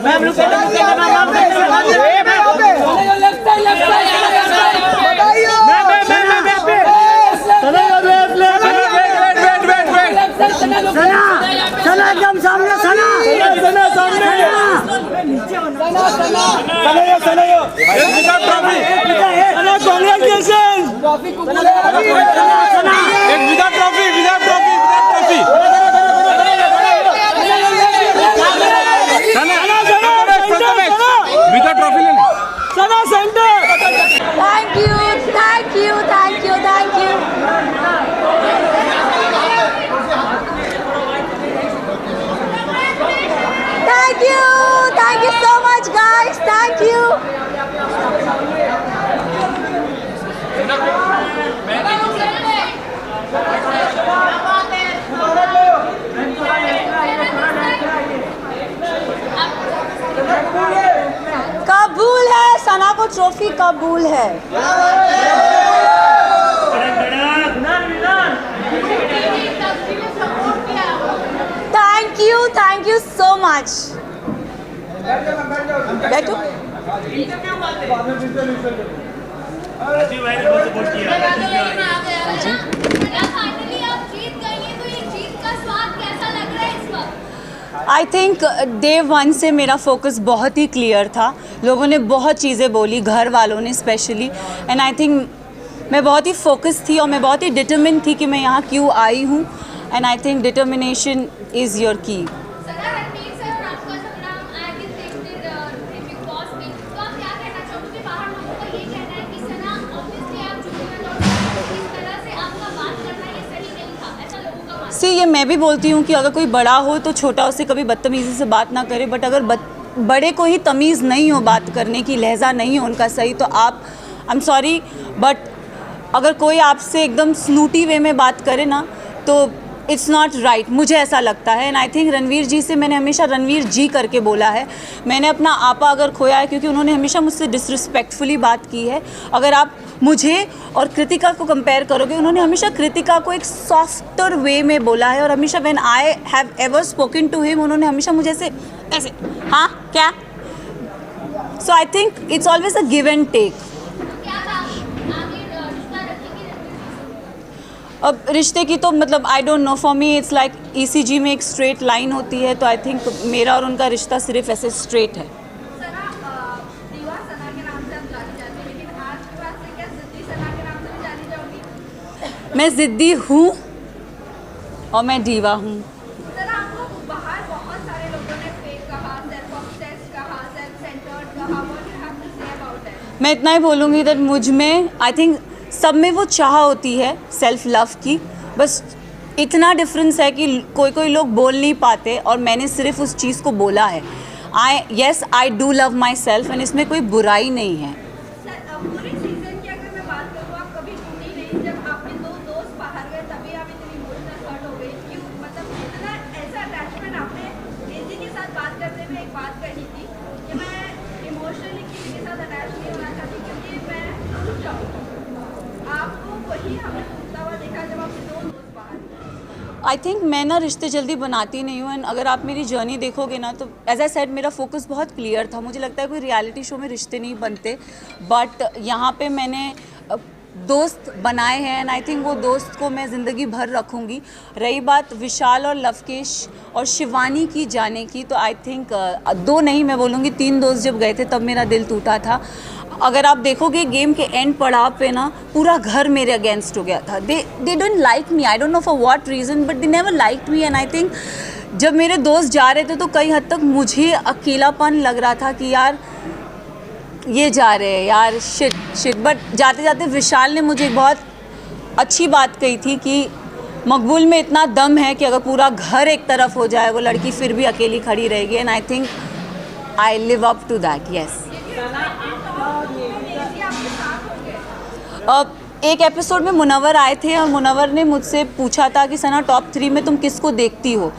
Ma'am look सना एकदम सामने सना सामने Thank you so much, guys. Thank you. कबूल है, सना को ट्रॉफी कबूल है। Thank you so much. बैठो। आई थिंक डे 1 से मेरा फोकस बहुत ही क्लियर था। लोगों ने बहुत चीज़ें बोली, घर वालों ने स्पेशली, एंड आई थिंक मैं बहुत ही फोकस थी और मैं बहुत ही डिटरमिन थी कि मैं यहाँ क्यों आई हूँ, and I think determination is your की। सी ये मैं भी बोलती हूँ कि अगर कोई बड़ा हो तो छोटा उससे कभी बदतमीज़ी से बात ना करे, बट अगर बड़े को ही तमीज़ नहीं हो बात करने की, लहजा नहीं हो उनका सही, तो आप आई एम सॉरी बट अगर कोई आपसे एकदम स्नूटी वे में बात करे ना तो इट्स नॉट राइट, मुझे ऐसा लगता है। एंड आई थिंक रणवीर जी से मैंने हमेशा रणवीर जी करके बोला है। मैंने अपना आपा अगर खोया है क्योंकि उन्होंने हमेशा मुझसे डिसरिस्पेक्टफुली बात की है। अगर आप मुझे और कृतिका को कंपेयर करोगे, उन्होंने हमेशा कृतिका को एक सॉफ्टर वे में बोला है, और हमेशा when I have ever spoken to him उन्होंने हमेशा मुझे ऐसे हाँ क्या, so I think it's always a give and take. अब रिश्ते की तो मतलब I don't know, for me it's like ECG में एक स्ट्रेट लाइन होती है, तो आई थिंक मेरा और उनका रिश्ता सिर्फ ऐसे स्ट्रेट है। मैं ज़िद्दी हूँ और मैं दीवा हूँ। मैं इतना ही बोलूँगी दैट मुझ में आई थिंक सब में वो चाह होती है सेल्फ लव की, बस इतना डिफरेंस है कि कोई लोग बोल नहीं पाते और मैंने सिर्फ उस चीज़ को बोला है। I do love my self and इसमें कोई बुराई नहीं है। आई थिंक मैं ना रिश्ते जल्दी बनाती नहीं हूँ, एंड अगर आप मेरी जर्नी देखोगे ना तो एज आई सेड मेरा फोकस बहुत क्लियर था। मुझे लगता है कोई रियलिटी शो में रिश्ते नहीं बनते, बट यहाँ पे मैंने दोस्त बनाए हैं एंड आई थिंक वो दोस्त को मैं ज़िंदगी भर रखूँगी। रही बात विशाल और लवकेश और शिवानी की जाने की, तो आई थिंक 2 नहीं मैं बोलूँगी 3 दोस्त जब गए थे तब मेरा दिल टूटा था। अगर आप देखोगे गेम के एंड पड़ाव पे ना पूरा घर मेरे अगेंस्ट हो गया था। They don't like me, I don't know for what reason, but they never liked me. And I think जब मेरे दोस्त जा रहे थे तो कई हद तक मुझे अकेलापन लग रहा था कि यार ये जा रहे हैं यार, शिट। बट जाते जाते विशाल ने मुझे बहुत अच्छी बात कही थी कि मकबूल में इतना दम है कि अगर पूरा घर एक तरफ हो जाए वो लड़की फिर भी अकेली खड़ी रहेगी। And I think I live up to that, yes. एक एपिसोड में मुनव्वर आए थे और मुनव्वर ने मुझसे पूछा था कि सना टॉप 3 में तुम किसको देखती हो,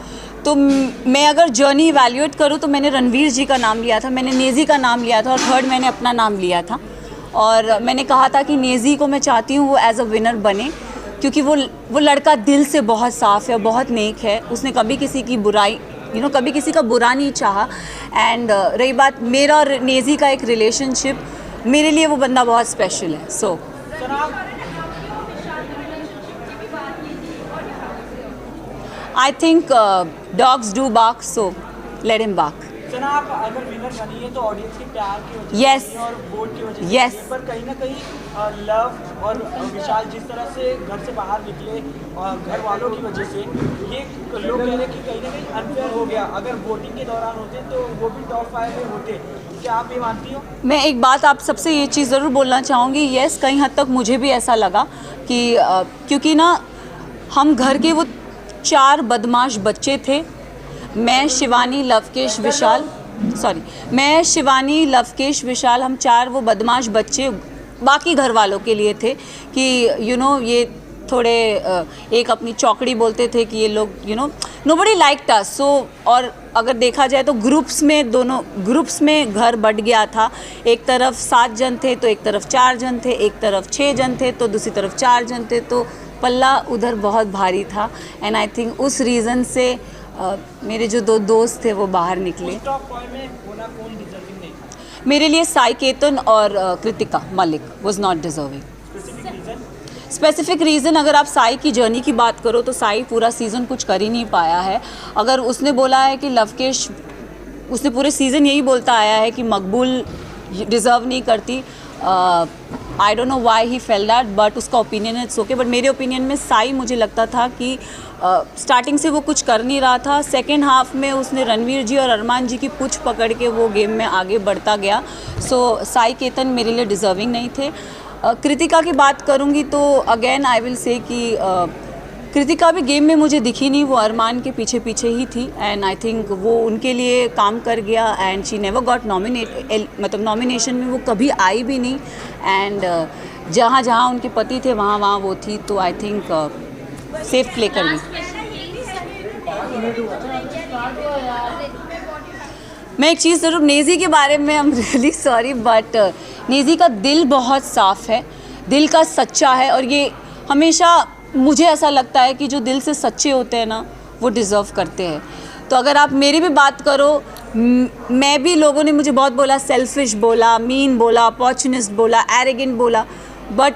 तो मैं अगर जर्नी इवैल्यूएट करूँ तो मैंने रणवीर जी का नाम लिया था, मैंने नेज़ी का नाम लिया था और थर्ड मैंने अपना नाम लिया था। और मैंने कहा था कि नेज़ी को मैं चाहती हूँ वो एज अ विनर बने, क्योंकि वो लड़का दिल से बहुत साफ़ है, बहुत नेक है, उसने कभी किसी की बुराई कभी किसी का बुरा नहीं चाहा। एंड रही बात मेरा और नेजी का एक रिलेशनशिप, मेरे लिए वो बंदा बहुत स्पेशल है। So I think dogs do bark, so let him bark. Sana, आप अगर विनर बनी है तो ऑडियंस के प्यार की वजह Yes. से और वोट की वजह से Yes. बनी है, पर कहीं ना कहीं लव और विशाल जिस तरह से घर से बाहर निकले और घर वालों की वजह से, ये लोग कह रहे हैं कि कहीं ना कहीं अनफेयर हो गया। अगर वोटिंग के दौरान होते तो वो भी टॉप 5 में होते। क्या आप ये मानती हो? मैं एक बात आप सबसे ये चीज़ ज़रूर बोलना चाहूँगी, यस कहीं हद तक मुझे भी ऐसा लगा कि क्योंकि ना हम घर के वो 4 बदमाश बच्चे थे, मैं शिवानी लवकेश विशाल, मैं शिवानी लवकेश विशाल, हम 4 वो बदमाश बच्चे बाकी घर वालों के लिए थे कि ये थोड़े एक अपनी चौकड़ी बोलते थे कि ये लोग नोबडी लाइक्ड अस। सो और अगर देखा जाए तो दोनों ग्रुप्स में घर बट गया था। एक तरफ 7 जन थे तो एक तरफ 4 जन थे, एक तरफ 6 जन थे तो दूसरी तरफ 4 जन थे, तो पल्ला उधर बहुत भारी था। एंड आई थिंक उस रीज़न से मेरे जो 2 दोस्त थे वो बाहर निकले। टॉप 5 में होना कौन डिजर्विंग नहीं था? मेरे लिए साई केतन और Kritika Malik was not deserving. Specific reason अगर आप साई की जर्नी की बात करो तो साई पूरा सीज़न कुछ कर ही नहीं पाया है। अगर उसने बोला है कि लवकेश, उसने पूरे सीज़न यही बोलता आया है कि मकबूल डिज़र्व नहीं करती। आई don't know why he fail that, but उसका ओपिनियन है, इट्स ओके। बट मेरे ओपिनियन में साई, मुझे लगता था कि स्टार्टिंग से वो कुछ कर नहीं रहा था। सेकेंड हाफ में उसने रणवीर जी और अरमान जी की पूछ पकड़ के वो गेम में आगे बढ़ता गया। सो साई केतन मेरे लिए डिज़र्विंग नहीं थे। कृतिका की बात करूँगी तो अगेन आई विल से कि कृतिका भी गेम में मुझे दिखी नहीं, वो अरमान के पीछे पीछे ही थी। एंड आई थिंक वो उनके लिए काम कर गया एंड शी नेवर गॉट मतलब नॉमिनेशन में वो कभी आई भी नहीं। एंड जहाँ जहाँ उनके पति थे वहाँ वहाँ वो थी, तो आई थिंक सेफ प्ले कर गई। मैं एक चीज़ ज़रूर नेजी के बारे में, I am really sorry, but Naezy का दिल बहुत साफ़ है, दिल का सच्चा है। और ये हमेशा मुझे ऐसा लगता है कि जो दिल से सच्चे होते हैं ना वो डिज़र्व करते हैं। तो अगर आप मेरी भी बात करो, मैं भी, लोगों ने मुझे बहुत बोला, सेल्फिश बोला, मीन बोला, अपॉर्चुनिस्ट बोला, एरोगेंट बोला, बट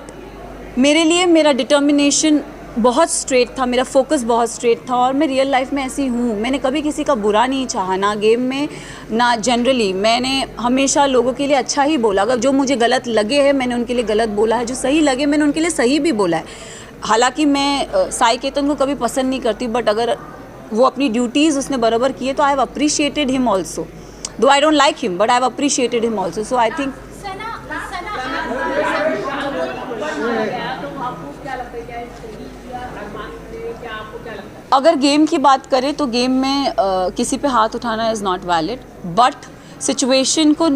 मेरे लिए मेरा डिटर्मिनेशन बहुत स्ट्रेट था, मेरा फोकस बहुत स्ट्रेट था। और मैं रियल लाइफ में ऐसी हूँ, मैंने कभी किसी का बुरा नहीं चाहा, ना गेम में ना जनरली। मैंने हमेशा लोगों के लिए अच्छा ही बोला। अगर जो मुझे गलत लगे हैं मैंने उनके लिए गलत बोला है, जो सही लगे मैंने उनके लिए सही भी बोला है। हालांकि मैं साई केतन को कभी पसंद नहीं करती, बट अगर वो अपनी ड्यूटीज़ उसने बराबर किए तो I have appreciated him also, though I don't like him but I have appreciated him also. So I think अगर गेम की बात करें तो गेम में किसी पे हाथ उठाना is not valid, but situation को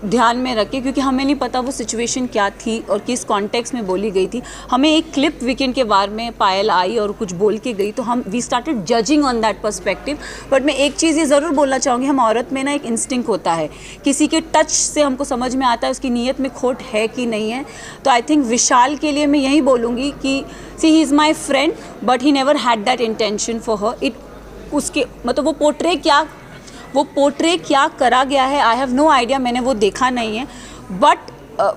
ध्यान में रखें, क्योंकि हमें नहीं पता वो सिचुएशन क्या थी और किस कॉन्टेक्स्ट में बोली गई थी। हमें एक क्लिप वीकेंड के बारे में पायल आई और कुछ बोल के गई, तो हम we started judging on that perspective. But मैं एक चीज़ ये ज़रूर बोलना चाहूँगी, हम औरत में ना एक इंस्टिंक्ट होता है, किसी के टच से हमको समझ में आता है उसकी नीयत में खोट है कि नहीं है। तो आई थिंक विशाल के लिए मैं यही बोलूँगी कि see he is my friend but he never had that intention for her. उसके मतलब वो पोर्ट्रे क्या करा गया है, आई हैव नो आइडिया, मैंने वो देखा नहीं है। बट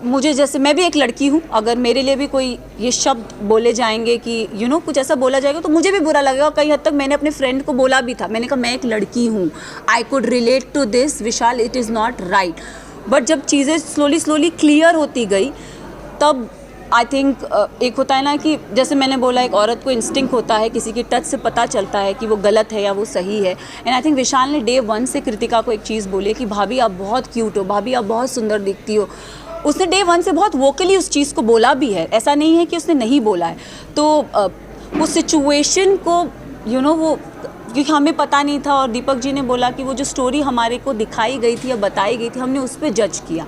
मुझे, जैसे मैं भी एक लड़की हूँ, अगर मेरे लिए भी कोई ये शब्द बोले जाएंगे कि कुछ ऐसा बोला जाएगा तो मुझे भी बुरा लगेगा। कई हद तक मैंने अपने फ्रेंड को बोला भी था, मैंने कहा मैं एक लड़की हूँ, I could relate to this Vishal, it is not right. But जब चीज़ें स्लोली क्लियर होती गई तब आई थिंक एक होता है ना कि जैसे मैंने बोला, एक औरत को इंस्टिंक्ट होता है, किसी के टच से पता चलता है कि वो गलत है या वो सही है। एंड आई थिंक विशाल ने डे 1 से कृतिका को एक चीज़ बोली कि भाभी आप बहुत क्यूट हो, भाभी आप बहुत सुंदर दिखती हो। उसने डे 1 से बहुत वोकली उस चीज़ को बोला भी है, ऐसा नहीं है कि उसने नहीं बोला है। तो उस सिचुएशन को वो, क्योंकि हमें पता नहीं था, और दीपक जी ने बोला कि वो जो स्टोरी हमारे को दिखाई गई थी या बताई गई थी, हमने उस पर जज किया।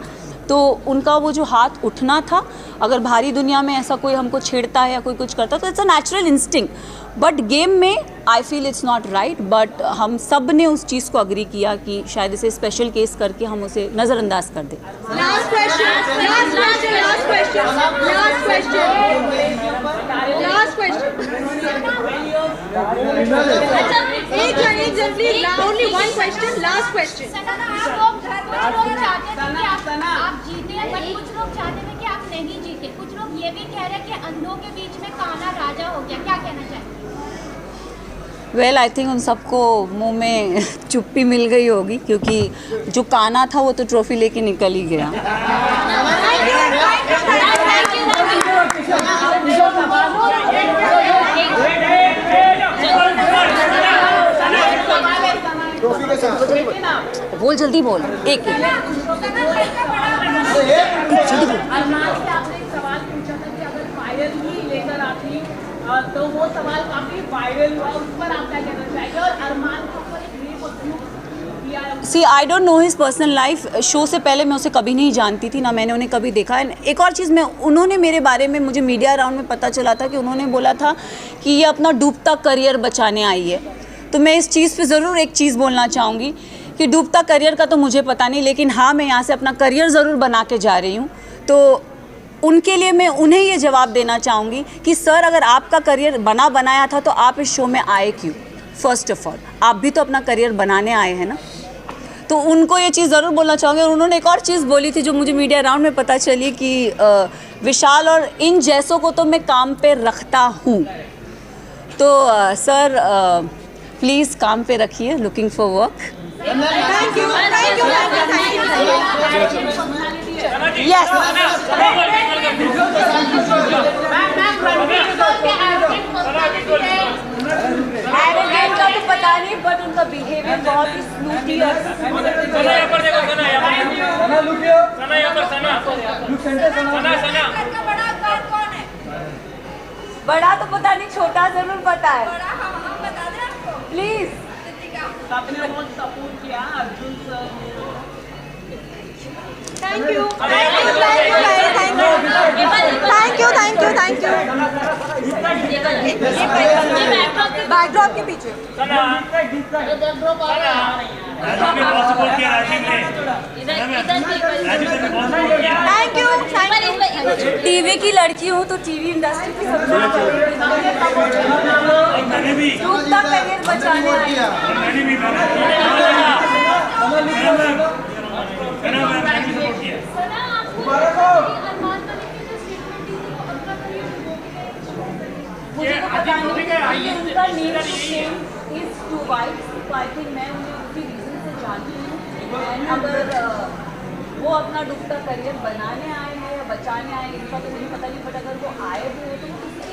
तो उनका वो जो हाथ उठना था, अगर भारी दुनिया में ऐसा कोई हमको छेड़ता है या कोई कुछ करता है तो it's a natural instinct. But game में I feel it's not right. But हम सब ने उस चीज़ को अग्री किया कि शायद इसे स्पेशल केस करके हम उसे नज़रअंदाज कर दें। Last question. only one question, last question. आप जीते हैं, बट कुछ लोग चाहते थे कि आप नहीं जीते। कुछ लोग ये भी कह रहे हैं कि अंधों के बीच में काना राजा हो गया, क्या कहना चाहेंगे? वेल आई थिंक उन सबको मुंह में चुप्पी मिल गई होगी, क्योंकि जो काना था वो तो ट्रॉफी लेके निकल ही गया। बोल जल्दी बोल, एक अरमान से आपने एक सवाल पूछा था कि अगर वायरल ही लेकर आती तो वो सवाल काफी वायरल हुआ, उस पर आप क्या कहना चाहेंगे? और अरमान के ऊपर एक रेप दिया। See I don't know his personal life. Show से पहले मैं उसे कभी नहीं जानती थी, ना मैंने उन्हें कभी देखा। एंड एक और चीज़, उन्होंने मेरे बारे में, मुझे मीडिया राउंड में पता चला था कि उन्होंने बोला था कि ये अपना डूबता करियर बचाने आई है। तो मैं इस चीज़ पे ज़रूर एक चीज़ बोलना चाहूँगी कि डूबता करियर का तो मुझे पता नहीं, लेकिन हाँ मैं यहाँ से अपना करियर ज़रूर बना के जा रही हूँ। तो उनके लिए मैं उन्हें ये जवाब देना चाहूँगी कि सर, अगर आपका करियर बनाया था तो आप इस शो में आए क्यों? फर्स्ट ऑफ ऑल आप भी तो अपना करियर बनाने आए हैं ना। तो उनको ये चीज़ ज़रूर बोलना चाहूँगी। और उन्होंने एक और चीज़ बोली थी जो मुझे मीडिया राउंड में पता चली कि विशाल और इन जैसों को तो मैं काम पे रखता हूँ। तो सर प्लीज़ काम पे रखिए, looking for work. Yes arrogant का तो पता नहीं, बट उनका बिहेवियर बहुत ही स्नूटी और बड़ा तो पता नहीं, छोटा जरूर पता है। प्लीज आपने बहुत सपोर्ट किया Arjun sir. Thank you. Backdrop के पीछे। Thank you. टीवी की लड़की हूँ तो टीवी इंडस्ट्री की सबसे डूबता करियर बचाने आई हूँ। मुझे तो पता नहीं, उनका नेम इज टू वाइट, तो आई थिंक मैं उन्हें उसी रीज़न से जानती हूँ। एंड अगर वो अपना डूबता करियर बनाने आए हैं या बचाने आए हैं, इनका तो मुझे पता नहीं, बट अगर वो आए भी हो तो वो किसी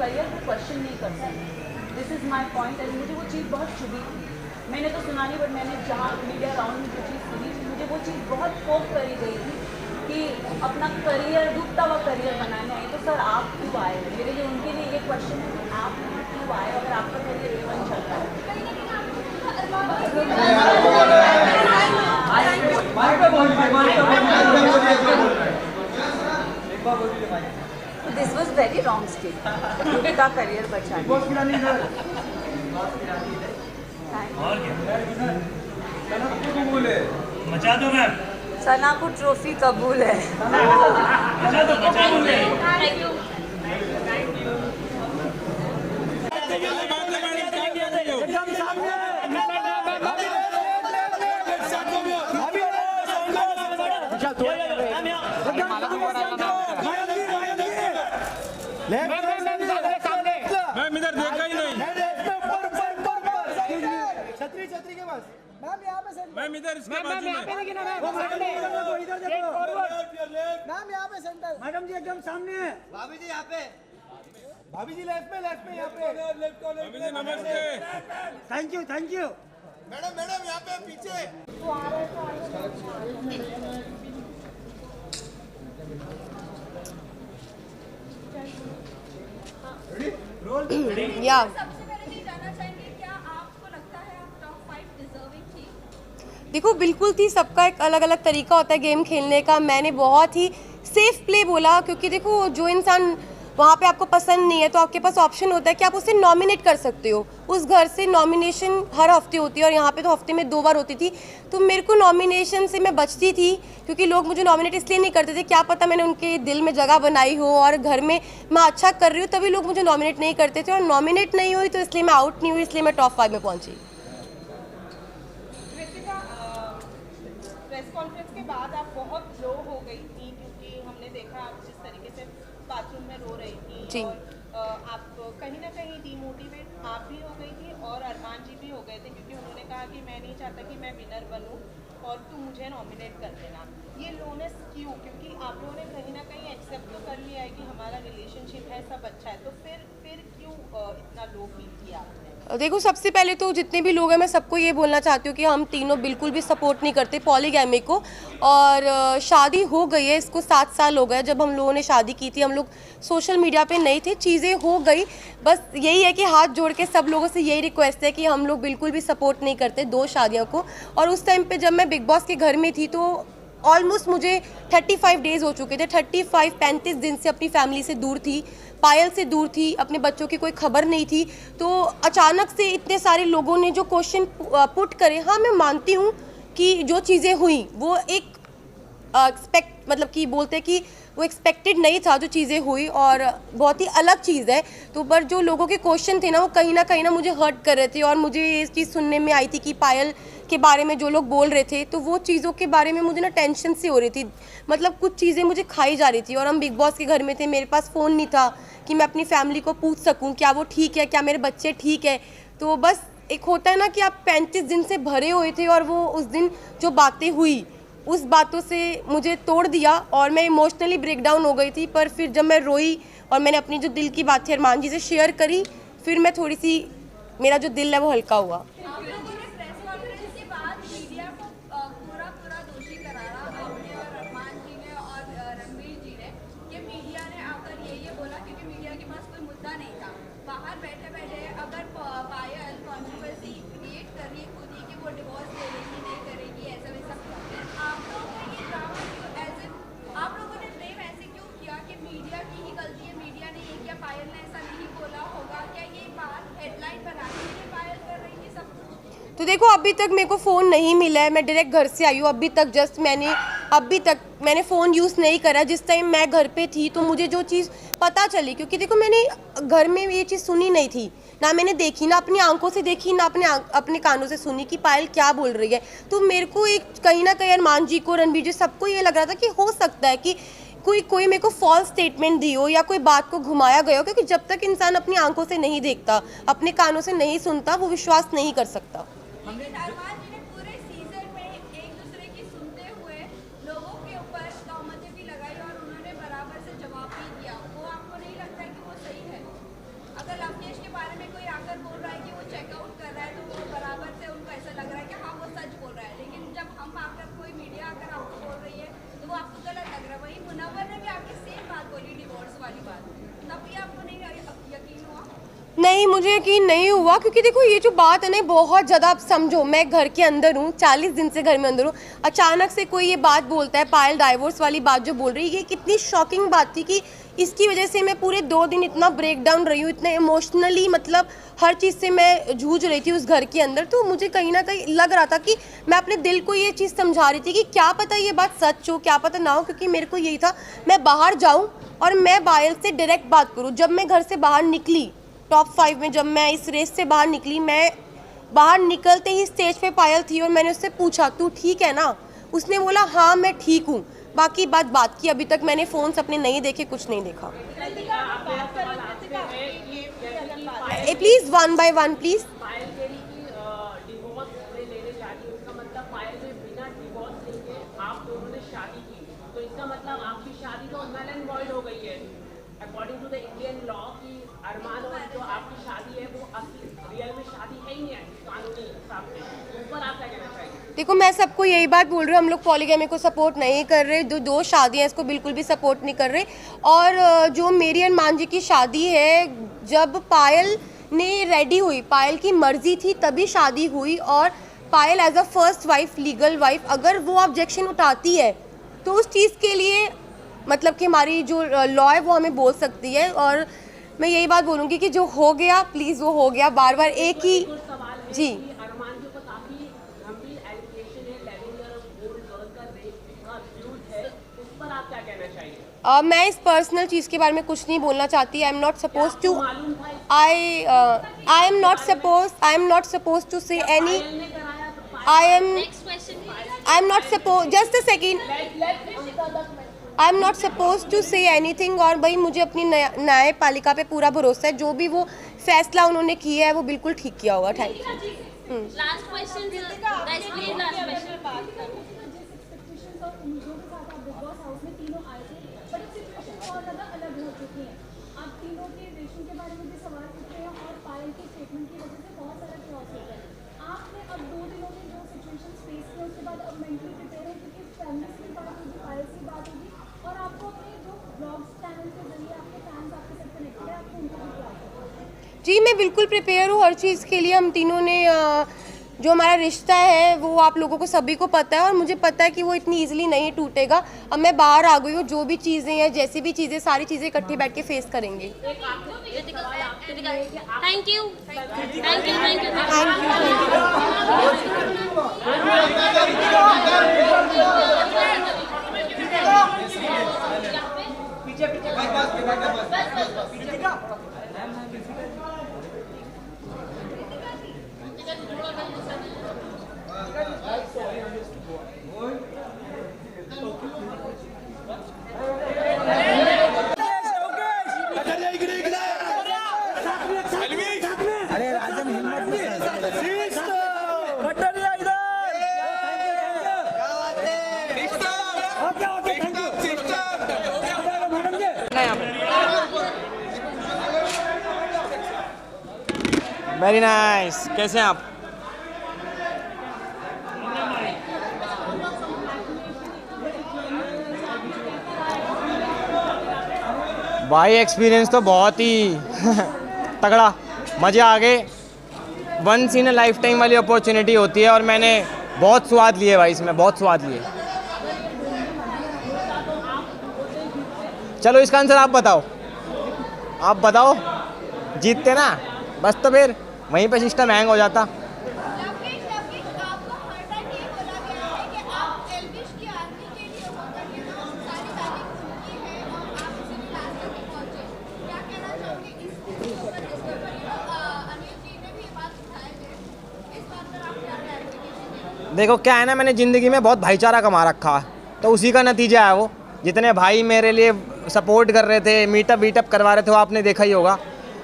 करियर को क्वेश्चन नहीं कर सकते। This is my point. And मुझे वो चीज़ बहुत चुभी थी। मैंने तो सुना नहीं, बट मैंने जहाँ मीडिया राउंड में जो चीज़ सुनी थी, मुझे वो चीज़ बहुत फोक करी गई थी कि अपना करियर, डूबता हुआ करियर बनाने आए। तो सर आप क्यों आए? मेरे लिए उनके लिए ये क्वेश्चन है कि आप क्यों आए अगर आपका करियर A1 चल रहा है? This was very wrong state. डूबता करियर बचाने। मचा दो मैम। सना को ट्रॉफी कबूल है। मैम इधर देखा ही नहीं। छतरी के पास मैम, यहाँ पे सेंटर। मैम इधर इसके बाजू में। इधर देखो मैम, यहाँ पे सेंटर। मैडम जी एकदम सामने है। भाभी जी यहाँ पे। भाभी जी लेफ्ट में यहाँ पे। भाभी जी नमस्ते। थैंक यू मैडम यहाँ पे पीछे। या देखो, बिल्कुल थी। सबका एक अलग अलग तरीका होता है गेम खेलने का। मैंने बहुत ही सेफ प्ले बोला, क्योंकि देखो जो इंसान वहाँ पे आपको पसंद नहीं है तो आपके पास ऑप्शन होता है कि आप उसे नॉमिनेट कर सकते हो। उस घर से नॉमिनेशन हर हफ्ते होती है और यहाँ पे तो हफ्ते में 2 बार होती थी। तो मेरे को नॉमिनेशन से मैं बचती थी क्योंकि लोग मुझे नॉमिनेट इसलिए नहीं करते थे, क्या पता मैंने उनके दिल में जगह बनाई हो और घर में मैं अच्छा कर रही हूँ तभी लोग मुझे नॉमिनेट नहीं करते थे, और नॉमिनेट नहीं हुई तो इसलिए मैं आउट नहीं हुई, इसलिए मैं टॉप 5 में पहुँची। प्रेस कॉन्फ्रेंस के बाद आप बहुत लो हो गई थी क्योंकि हमने देखा आप जिस तरीके से बाथरूम में रो रही थी जी। और आप कहीं ना कहीं डीमोटिवेट आप भी हो गई थी और अरमान जी भी हो गए थे क्योंकि उन्होंने कहा कि मैं नहीं चाहता कि मैं विनर बनूं और तू मुझे नॉमिनेट कर देना। ये लोनेस क्यों? क्योंकि आप लोगों ने कहीं ना कहीं एक्सेप्ट तो कर लिया है कि हमारा रिलेशनशिप है, सब अच्छा है, तो फिर क्यों इतना लो फील किया आपने? देखो, सबसे पहले तो जितने भी लोग हैं मैं सबको ये बोलना चाहती हूँ कि हम तीनों बिल्कुल भी सपोर्ट नहीं करते पॉलीगैमी को। और शादी हो गई है, इसको 7 साल हो गए जब हम लोगों ने शादी की थी। हम लोग सोशल मीडिया पे नहीं थे, चीज़ें हो गई। बस यही है कि हाथ जोड़ के सब लोगों से यही रिक्वेस्ट है कि हम लोग बिल्कुल भी सपोर्ट नहीं करते 2 शादियों को। और उस टाइम पे जब मैं बिग बॉस के घर में थी तो ऑलमोस्ट मुझे 35 डेज़ हो चुके थे। 35 दिन से अपनी फैमिली से दूर थी, पायल से दूर थी, अपने बच्चों की कोई खबर नहीं थी। तो अचानक से इतने सारे लोगों ने जो क्वेश्चन पुट करे, हाँ मैं मानती हूँ कि जो चीज़ें हुई वो एक मतलब कि बोलते हैं कि वो एक्सपेक्टेड नहीं था जो चीज़ें हुई और बहुत ही अलग चीज़ है। तो पर जो लोगों के क्वेश्चन थे ना वो कहीं ना मुझे हर्ट कर रहे थे। और मुझे ये चीज़ सुनने में आई थी कि पायल के बारे में जो लोग बोल रहे थे तो वो चीज़ों के बारे में मुझे ना टेंशन सी हो रही थी। मतलब कुछ चीज़ें मुझे खाई जा रही थी और हम बिग बॉस के घर में थे, मेरे पास फ़ोन नहीं था कि मैं अपनी फैमिली को पूछ सकूं क्या वो ठीक है, क्या मेरे बच्चे ठीक है। तो बस एक होता है ना कि आप 35 दिन से भरे हुए थे और वो उस दिन जो बातें हुई उस बातों से मुझे तोड़ दिया और मैं इमोशनली ब्रेकडाउन हो गई थी। पर फिर जब मैं रोई और मैंने अपनी जो दिल की बात थी अरमान जी से शेयर करी, फिर मैं थोड़ी सी, मेरा जो दिल है वो हल्का हुआ। आप लोगों ने प्रेस कॉन्फ्रेंस के बाद मीडिया को पूरा दोषी करारा, आपने और अरमान जी ने और रणवीर जी ने, कि मीडिया ने आकर ये बोला क्योंकि मीडिया के पास कोई मुद्दा नहीं था। बाहर बैठे बैठे अगर पायल कंट्रोवर्सी क्रिएट कर रही है खुद ही कि वो डिवोर्स ले लेगी, नहीं करेगी, ऐसा वैसा, आप लोगों ने ये ड्रामा क्यों, आप लोगों ने ब्लेम ऐसे क्यों किया कि मीडिया की ही गलती है, मीडिया ने ये किया, पायल ने ऐसा नहीं बोला होगा? क्या ये बात हेडलाइन बनाने के लिए पायल कर रही थी सब कुछ? तो देखो, अभी तक मेरे को फ़ोन नहीं मिला है, मैं डायरेक्ट घर से आई हूँ। अभी तक मैंने फ़ोन यूज़ नहीं करा। जिस टाइम मैं घर पे थी तो मुझे जो चीज़ पता चली, क्योंकि देखो मैंने घर में ये चीज़ सुनी नहीं थी, ना मैंने देखी, ना अपनी आंखों से देखी, ना अपने कानों से सुनी कि पायल क्या बोल रही है। तो मेरे को एक कहीं ना कहीं अरमान जी को, रणवीर जी, सबको ये लग रहा था कि हो सकता है कि कोई मेरे को फॉल्स स्टेटमेंट दी हो या कोई बात को घुमाया गया हो, क्योंकि जब तक इंसान अपनी आंखों से नहीं देखता, अपने कानों से नहीं सुनता, वो विश्वास नहीं कर सकता। लेकिन अरमान जी ने पूरे सीजन में एक दूसरे की सुनते हुए लोगों के ऊपर तहमतें भी लगाई और उन्होंने बराबर से जवाब भी दिया। वो आपको नहीं लगता है कि वो सही है? अगर लवकेश के बारे में कोई आकर बोल रहा है कि वो चेकआउट कर रहा है तो वो बराबर से उनको ऐसा लग रहा है कि हाँ वो सच बोल रहा है, लेकिन जब हम आकर कोई मीडिया आकर आपको बोल रही है तो वो आपको गलत लग रहा है। वही मुनव्वर ने भी आपकी सेम बात बोली, डिवोर्स वाली बात, तब भी आपको नहीं यकीन हुआ? नहीं, मुझे यकीन नहीं हुआ, क्योंकि देखो ये जो बात है ना बहुत ज़्यादा, आप समझो मैं घर के अंदर हूँ, 40 दिन से घर में अंदर हूँ, अचानक से कोई ये बात बोलता है, पायल डाइवोर्स वाली बात जो बोल रही है, ये कितनी शॉकिंग बात थी कि इसकी वजह से मैं पूरे 2 दिन इतना ब्रेक डाउन रही हूँ, इतने इमोशनली, मतलब हर चीज़ से मैं जूझ रही थी उस घर के अंदर। तो मुझे कहीं ना कहीं लग रहा था कि मैं अपने दिल को ये चीज़ समझा रही थी कि क्या पता ये बात सच हो, क्या पता ना हो, क्योंकि मेरे को यही था मैं बाहर जाऊँ और मैं पायल से डायरेक्ट बात करूँ। जब मैं घर से बाहर निकली टॉप 5 में, जब मैं इस रेस से बाहर निकली, मैं बाहर निकलते ही स्टेज पे पायल थी और मैंने उससे पूछा तू ठीक है ना? उसने बोला हाँ मैं ठीक हूँ। बाकी बात की। अभी तक मैंने फ़ोन्स अपने नहीं देखे, कुछ नहीं देखा। Please 1 by 1 please. पायल कह रही कि डिवोर्स लेने जा रही है, उसका मतलब पायल ने बिना डिवोर्स लेके आप दोनों ने शादी की, तो इसका मतलब आपकी शादी तो नल एंड वॉइड हो गई है according to the Indian law की अरमान और जो आपकी शादी है वो असली रियल में शादी है ही नहीं है कानूनी हिसाब से। ऊपर आप क्या कहना चाहेंगे? देखो मैं सबको यही बात बोल रही हूँ, हम लोग पॉलीगैमी को सपोर्ट नहीं कर रहे, जो 2 शादियाँ इसको बिल्कुल भी सपोर्ट नहीं कर रहे। और जो मेरी अरमान जी की शादी है, जब पायल ने रेडी हुई, पायल की मर्जी थी तभी शादी हुई, और Payal as a first wife, legal wife, अगर वो ऑब्जेक्शन उठाती है तो उस चीज़ के लिए मतलब कि हमारी जो लॉ है वो हमें बोल सकती है। और मैं यही बात बोलूँगी कि जो हो गया प्लीज़ वो हो गया, बार बार एक ही जी। अरमान के ऊपर काफी गंभीर एलिगेशन है, 11 ईयर ओल्ड गर्ल का रेप है, उस पर आप क्या कहना चाहिए? मैं इस पर्सनल चीज़ के बारे में कुछ नहीं बोलना चाहती। I am not suppose to I am not suppose to say any I am not suppose just a second I am not suppose to say anything. और भाई मुझे अपनी न्यायपालिका पे पूरा भरोसा है, जो भी वो फैसला उन्होंने किया है वो बिल्कुल ठीक किया होगा। Thank you. Last question guys, please last question. जी मैं बिल्कुल प्रिपेयर हूँ हर चीज़ के लिए। हम तीनों ने जो हमारा रिश्ता है वो आप लोगों को सभी को पता है, और मुझे पता है कि वो इतनी इजीली नहीं टूटेगा। अब मैं बाहर आ गई हूँ, जो भी चीज़ें हैं, जैसी भी चीज़ें, सारी चीज़ें इकट्ठे बैठ के फेस करेंगे। Thank you thank you thank अरे राजन हिम्मत कटरिया इधर। Very nice. कैसे हैं आप? भाई एक्सपीरियंस तो बहुत ही तगड़ा, मज़े आ गए। Once in a lifetime वाली अपॉर्चुनिटी होती है, और मैंने बहुत स्वाद लिए भाई, इसमें बहुत स्वाद लिए। चलो इसका आंसर आप बताओ, आप बताओ। जीतते ना, बस तो फिर वहीं पे सिस्टम हैंग हो जाता। आपको हर टाइम ये बोला गया है कि आप एल्विश की आर्मी के लिए हो करके ना सारी तारीफ उनकी है और आप उसी में लास्ट तक पहुंचे। क्या कहना चाहोगे इसके ऊपर अनिल जी ने भी ये बात उठाई है, इस बात पर आप क्या क्लैरिफिकेशन देंगे? देखो क्या है ना, मैंने ज़िंदगी में बहुत भाईचारा कमा रखा है, तो उसी का नतीजा है वो। जितने भाई मेरे लिए सपोर्ट कर रहे थे, मीटअप वीटअप करवा रहे थे, वो आपने देखा ही होगा,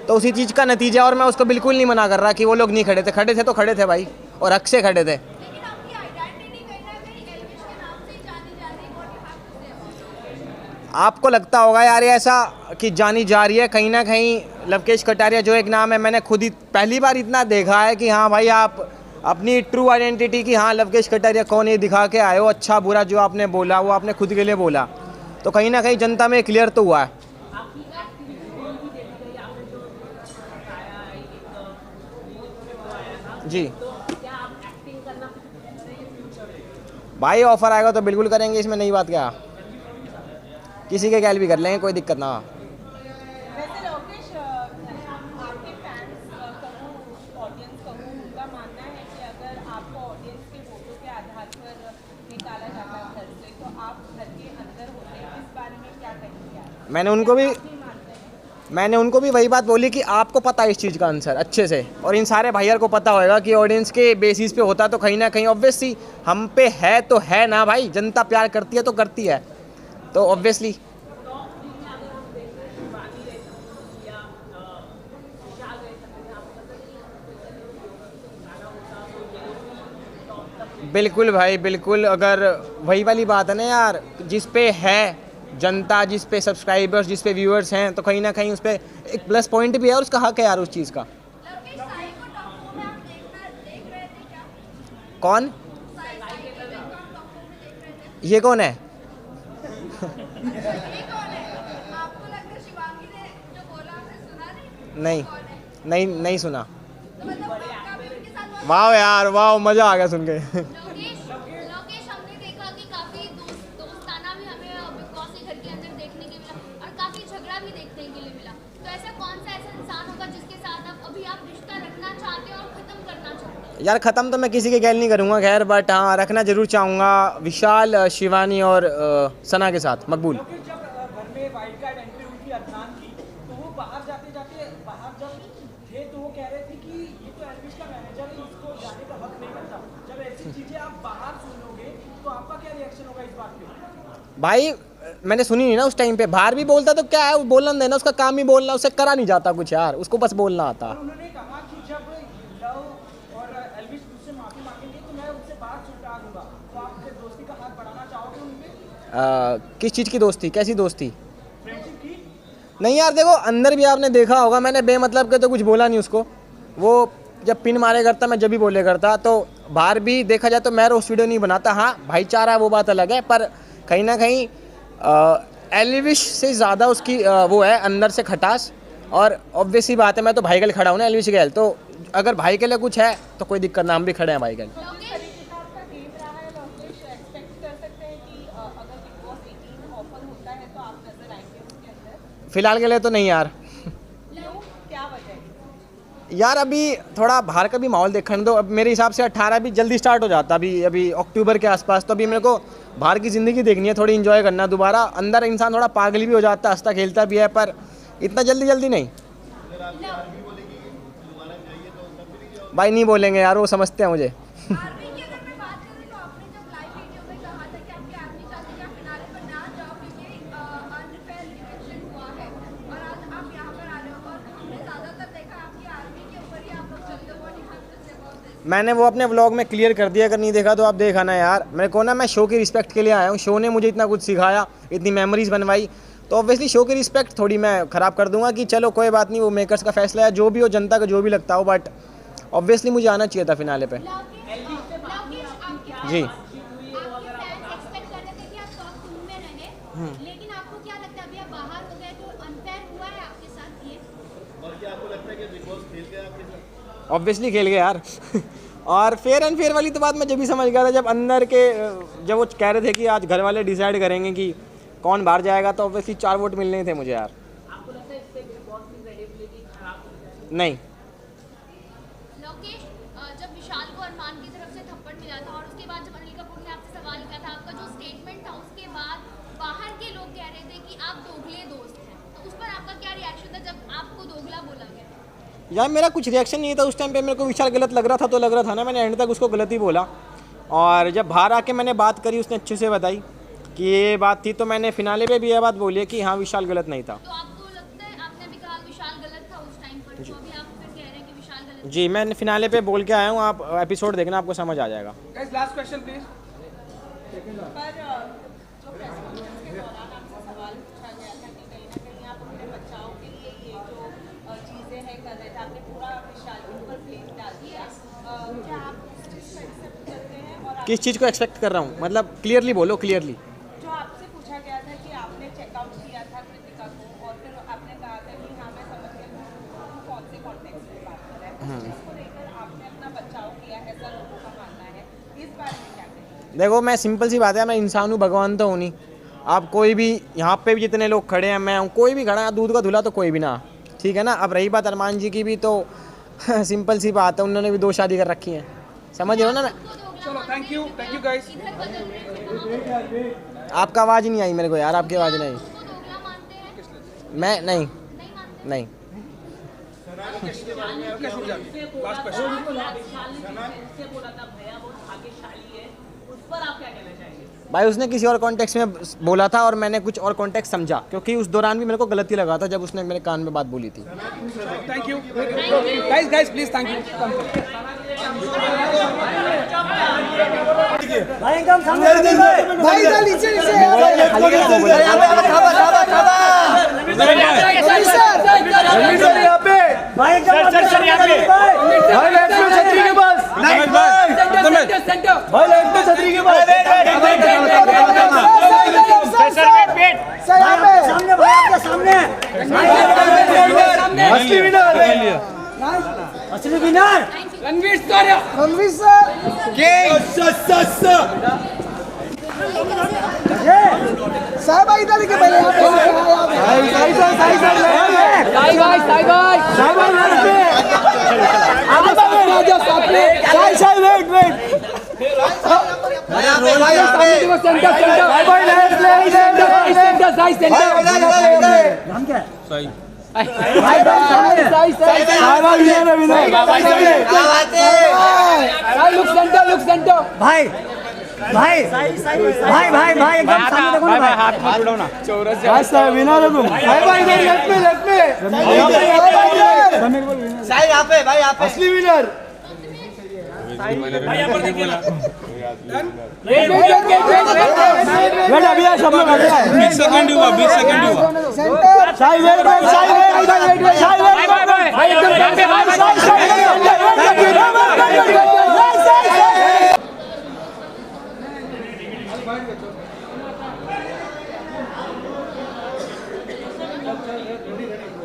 तो उसी चीज़ का नतीजा। और मैं उसको बिल्कुल नहीं मना कर रहा कि वो लोग नहीं खड़े थे, खड़े थे तो खड़े थे भाई, और हक से खड़े थे। लेकिन आपकी आइडेंटिटी कहीं ना कहीं एल्विश के नाम से ही जानी जा रही है, व्हाट यू हैव टू से? आपको लगता होगा यार ये ऐसा कि जानी जा रही है, कहीं ना कहीं लवकेश कटारिया जो एक नाम है, मैंने खुद ही पहली बार इतना देखा है कि हाँ भाई आप अपनी ट्रू आइडेंटिटी की, हाँ लवकेश कटारिया कौन, ये दिखा के आए हो। अच्छा बुरा जो आपने बोला वो आपने खुद के लिए बोला, तो कहीं ना कहीं जनता में क्लियर तो हुआ है। जी भाई ऑफर आएगा तो बिल्कुल करेंगे, इसमें नई बात क्या, किसी के कैल भी कर लेंगे, कोई दिक्कत ना। वैसे लोकेश, आपके फैंस कहूँ, ऑडियंस कहूँ, उनका मानना है कि अगर आपको ऑडियंस के वोटों के आधार पर निकाला जाता है घर से, तो आप घर के अंदर होते हैं। इस बारे में क्या कहेंगे आप? मैंने उनको भी वही बात बोली कि आपको पता है इस चीज़ का आंसर अच्छे से, और इन सारे भाइयों को पता होगा कि ऑडियंस के बेसिस पे होता तो कहीं ना कहीं ऑब्वियसली हम पे है तो है ना भाई, जनता प्यार करती है तो करती है, तो ऑब्वियसली। बिल्कुल भाई बिल्कुल, अगर वही वाली बात है ना यार, जिस पे है जनता, जिस पे सब्सक्राइबर्स, जिस पे व्यूअर्स हैं, तो कहीं ना कहीं उस पर एक प्लस पॉइंट भी है, और उसका हक है यार उस चीज़ का। लवकेश, साई को टॉप 4 में आप देख रहे थे क्या? कौन? साई को टॉप 4 में देख रहे थे? ये कौन है? ये कौन है? आपको लगता है शिवांगी ने जो बोला आपने सुना नहीं? नहीं कौन है? नहीं सुना। तो मतलब काफी उनके साथ बहुत वाह यार वाह, मज़ा आ गया सुन के। लोकेश, हमने देखा कि काफी दोस्ताना भी भी हमें बिग बॉस के घर के अंदर देखने के मिला और काफी झगड़ा भी देखने के लिए मिला। तो ऐसा कौन सा ऐसा इंसान होगा जिसके साथ आप रिश्ता रखना चाहते हो और खत्म करना चाहते हो? यार ख़त्म तो मैं किसी के गैल नहीं करूँगा खैर, बट हाँ रखना ज़रूर चाहूँगा विशाल, शिवानी और सना के साथ मकबूल। लेकिन जब घर में वाइल्ड कार्ड एंट्री हुई थी अदनान की, तो वो बाहर जाते जाते बाहर जब थे तो वो कह रहे थे कि ये तो एल्विश का मैनेजर है, इसको जाने का हक नहीं बनता। जब ऐसी चीजें आप बाहर सुनोगे तो आपका क्या रिएक्शन होगा इस बात पे? भाई मैंने सुनी नहीं ना उस टाइम पे, बाहर भी बोलता तो क्या है, वो बोलना देना, उसका काम ही बोलना, उसे करा नहीं जाता कुछ यार, उसको बस बोलना आता। उन्होंने कहा कि जब लव और एल्विश मुझसे माफी मांगेंगे तो मैं उनसे बात छुटा दूंगा। तो आप दोस्ती का हाथ बढ़ाना चाहोगे उनपे? किस चीज़ की दोस्ती, कैसी दोस्ती? नहीं यार देखो, अंदर भी आपने देखा होगा, मैंने बेमतलब के तो कुछ बोला नहीं उसको। वो जब पिन मारे करता मैं जब भी बोले करता, तो बाहर भी देखा जाए तो मैं रोस्ट वीडियो नहीं बनाता। हाँ भाईचारा वो बात अलग है, पर कहीं ना कहीं एल्विश से ज़्यादा उसकी वो है अंदर से खटास। और ऑब्वियस ही बात है, मैं तो भाई के लिए खड़ा हूँ ना एल्विश के लिए, तो अगर भाई के लिए कुछ है तो कोई दिक्कत ना, हम भी खड़े हैं भाई के लिए। फिलहाल के लिए तो नहीं यार। यार अभी थोड़ा बाहर का भी माहौल देखने दो। अब मेरे हिसाब से 18 भी जल्दी स्टार्ट हो जाता, अभी अक्टूबर के आसपास। तो अभी मेरे को बाहर की ज़िंदगी देखनी है, थोड़ी इन्जॉय करना दोबारा। अंदर इंसान थोड़ा पागल भी हो जाता है, हंसता खेलता भी है, पर इतना जल्दी नहीं। भाई नहीं बोलेंगे यार, वो समझते हैं मुझे। आर्मी की अगर मैं बात करूं तो आपने जब लाइव वीडियो में कहा था कि आपकी आर्मी चाहती है कि आप फिनाले पर ना जाओ क्योंकि अनफेयर इलेक्शन हुआ है, और आज आप यहाँ पर आ रहे हो और हमने ज़्यादातर देखा आपकी आर्मी के ऊपर ही आप लोग चलते हो। मैंने वो अपने व्लॉग में क्लियर कर दिया, अगर नहीं देखा तो आप देखा ना यार। मेरे को ना, मैं शो की रिस्पेक्ट के लिए आया हूँ, शो ने मुझे इतना कुछ सिखाया, इतनी मेमोरीज बनवाई, तो ऑब्वियसली शो की रिस्पेक्ट थोड़ी मैं ख़राब कर दूंगा कि चलो कोई बात नहीं, वो मेकर्स का फैसला है, जो भी हो, जनता का जो भी लगता हो, बट ऑब्वियसली मुझे आना चाहिए था फिनाले पे। जी लेकिन आपको क्या लगता है अभी आप बाहर हो गए तो अनफेयर हुआ है आपके साथ ये? और क्या आपको लगता है कि बिग बॉस खेल गया आपके साथ? ऑब्वियसली खेल गए यार। और फेयर एंड फेयर वाली तो बात मैं जब भी समझ गया था, जब अंदर के जब वो कह रहे थे कि आज घर वाले डिसाइड करेंगे कि कौन बाहर जाएगा, तो ऑब्वियसली 4 वोट मिलने थे मुझे यार। आपको लगता है इससे बिग बॉस की क्रेडिबिलिटी खराब हो जाएगी? नहीं। लोकेश, जब विशाल को अरमान की तरफ से थप्पड़ मिला था और उसके बाद जब अनिल कपूर ने आपसे सवाल किया था, आपका जो स्टेटमेंट था, उसके बाद बाहर के लोग कह रहे थे कि आप दोगले दोस्त हैं, तो उस पर आपका क्या रिएक्शन था जब आपको दोगला बोला गया? यार मेरा कुछ रिएक्शन नहीं था उस टाइम पे, मेरे को विशाल गलत लग रहा था तो लग रहा था ना, मैंने एंड तक उसको गलत ही बोला। और जब बाहर आके मैंने बात करी, उसने अच्छे से बताई कि ये बात थी, तो मैंने फिनाले पे भी ये बात बोली है कि हाँ विशाल गलत नहीं था। तो आपको लगता है, आपने भी कहा विशाल गलत था उस टाइम पर, तो अभी आप फिर कह रहे हैं कि विशाल गलत? जी मैं फिनाले पे बोल के आया हूँ, आप एपिसोड देखना, आपको समझ आ जाएगा। Guys last question please. किस चीज़ को एक्सपेक्ट कर रहा हूँ, मतलब क्लियरली बोलो, क्लियरली। जो आपसे पूछा गया था कि आपने चेकआउट किया था कृतिका को और फिर आपने कहा था कि हाँ मैं समझ गया हूँ कौन से कॉन्टेक्स्ट में बात कर रहा है, उस चीज़ को लेकर आपने अपना बचाव किया, ऐसा लोगों का मानना है, इस बारे में क्या कहेंगे? देखो मैं सिंपल सी बात है, मैं इंसान हूँ, भगवान तो हूँ नहीं। आप कोई भी यहाँ पे भी जितने लोग खड़े हैं, मैं हूँ, कोई भी खड़ा है, दूध का धुला तो कोई भी ना, ठीक है ना। अब रही बात अरमान जी की भी, तो सिंपल सी बात है, उन्होंने भी 2 शादी कर रखी हैं, समझ रहे हो ना। मैं चलो थैंक यू गाइस। आपका आवाज़ नहीं आई मेरे को यार, आपकी आवाज़ नहीं आई। मैं नहीं नहीं। भाई उसने किसी और कॉन्टेक्स्ट में बोला था और मैंने कुछ और कॉन्टेक्स्ट समझा, क्योंकि उस दौरान भी मेरे को गलत ही लगा था जब उसने मेरे कान में बात बोली थी। Thank you guys please, thank you. भाई एकदम सामने, भाई इधर नीचे यहाँ पे, भाई एकदम भाई लेफ्ट में छतरी के पास, भाई लेफ्ट में छतरी के पास, सामने भाई, आपके सामने असली विनर, असली विनर रणवीर सर के साई भाई लेफ्ट में आगे भाई राजा साथ में साई वेट सेंटर भाई लेफ्ट सेंटर साई सेंटर नाम क्या है साई लुक सेंटर भाई एकदम सामने देखो ना भाई हाथ मत उड़ाओ ना चौरस भाई साहब विनर तुम भाई लेफ्ट में साई यहां पे भाई यहां पे असली विनर भाई यहां पर देखिए ना वेट अभी आ सब लोग आ गया 20 सेकंड हुआ 20 सेकंड हुआ साई वेट भाई एकदम यहां पे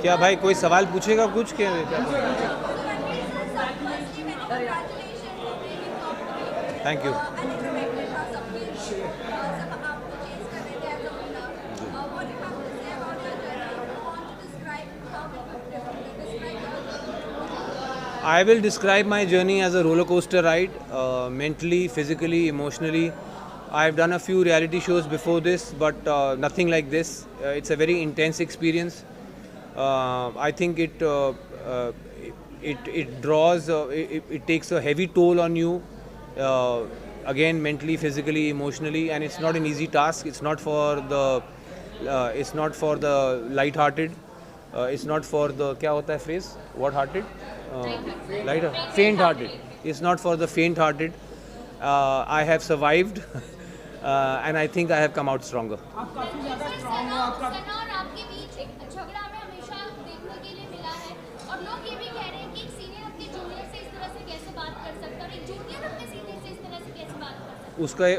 क्या भाई कोई सवाल पूछेगा कुछ क्या thank you I will describe my journey as a roller coaster ride, mentally, physically, emotionally. I've done a few reality shows before this, but nothing like this. It's a very intense experience. I think it draws, it takes a heavy toll on you, again mentally, physically, emotionally, and it's not an easy task. It's not for the light-hearted. It's not for the क्या होता है phrase? What-hearted? Faint-hearted. It's not for the faint-hearted. I have survived, and I think I have come out stronger.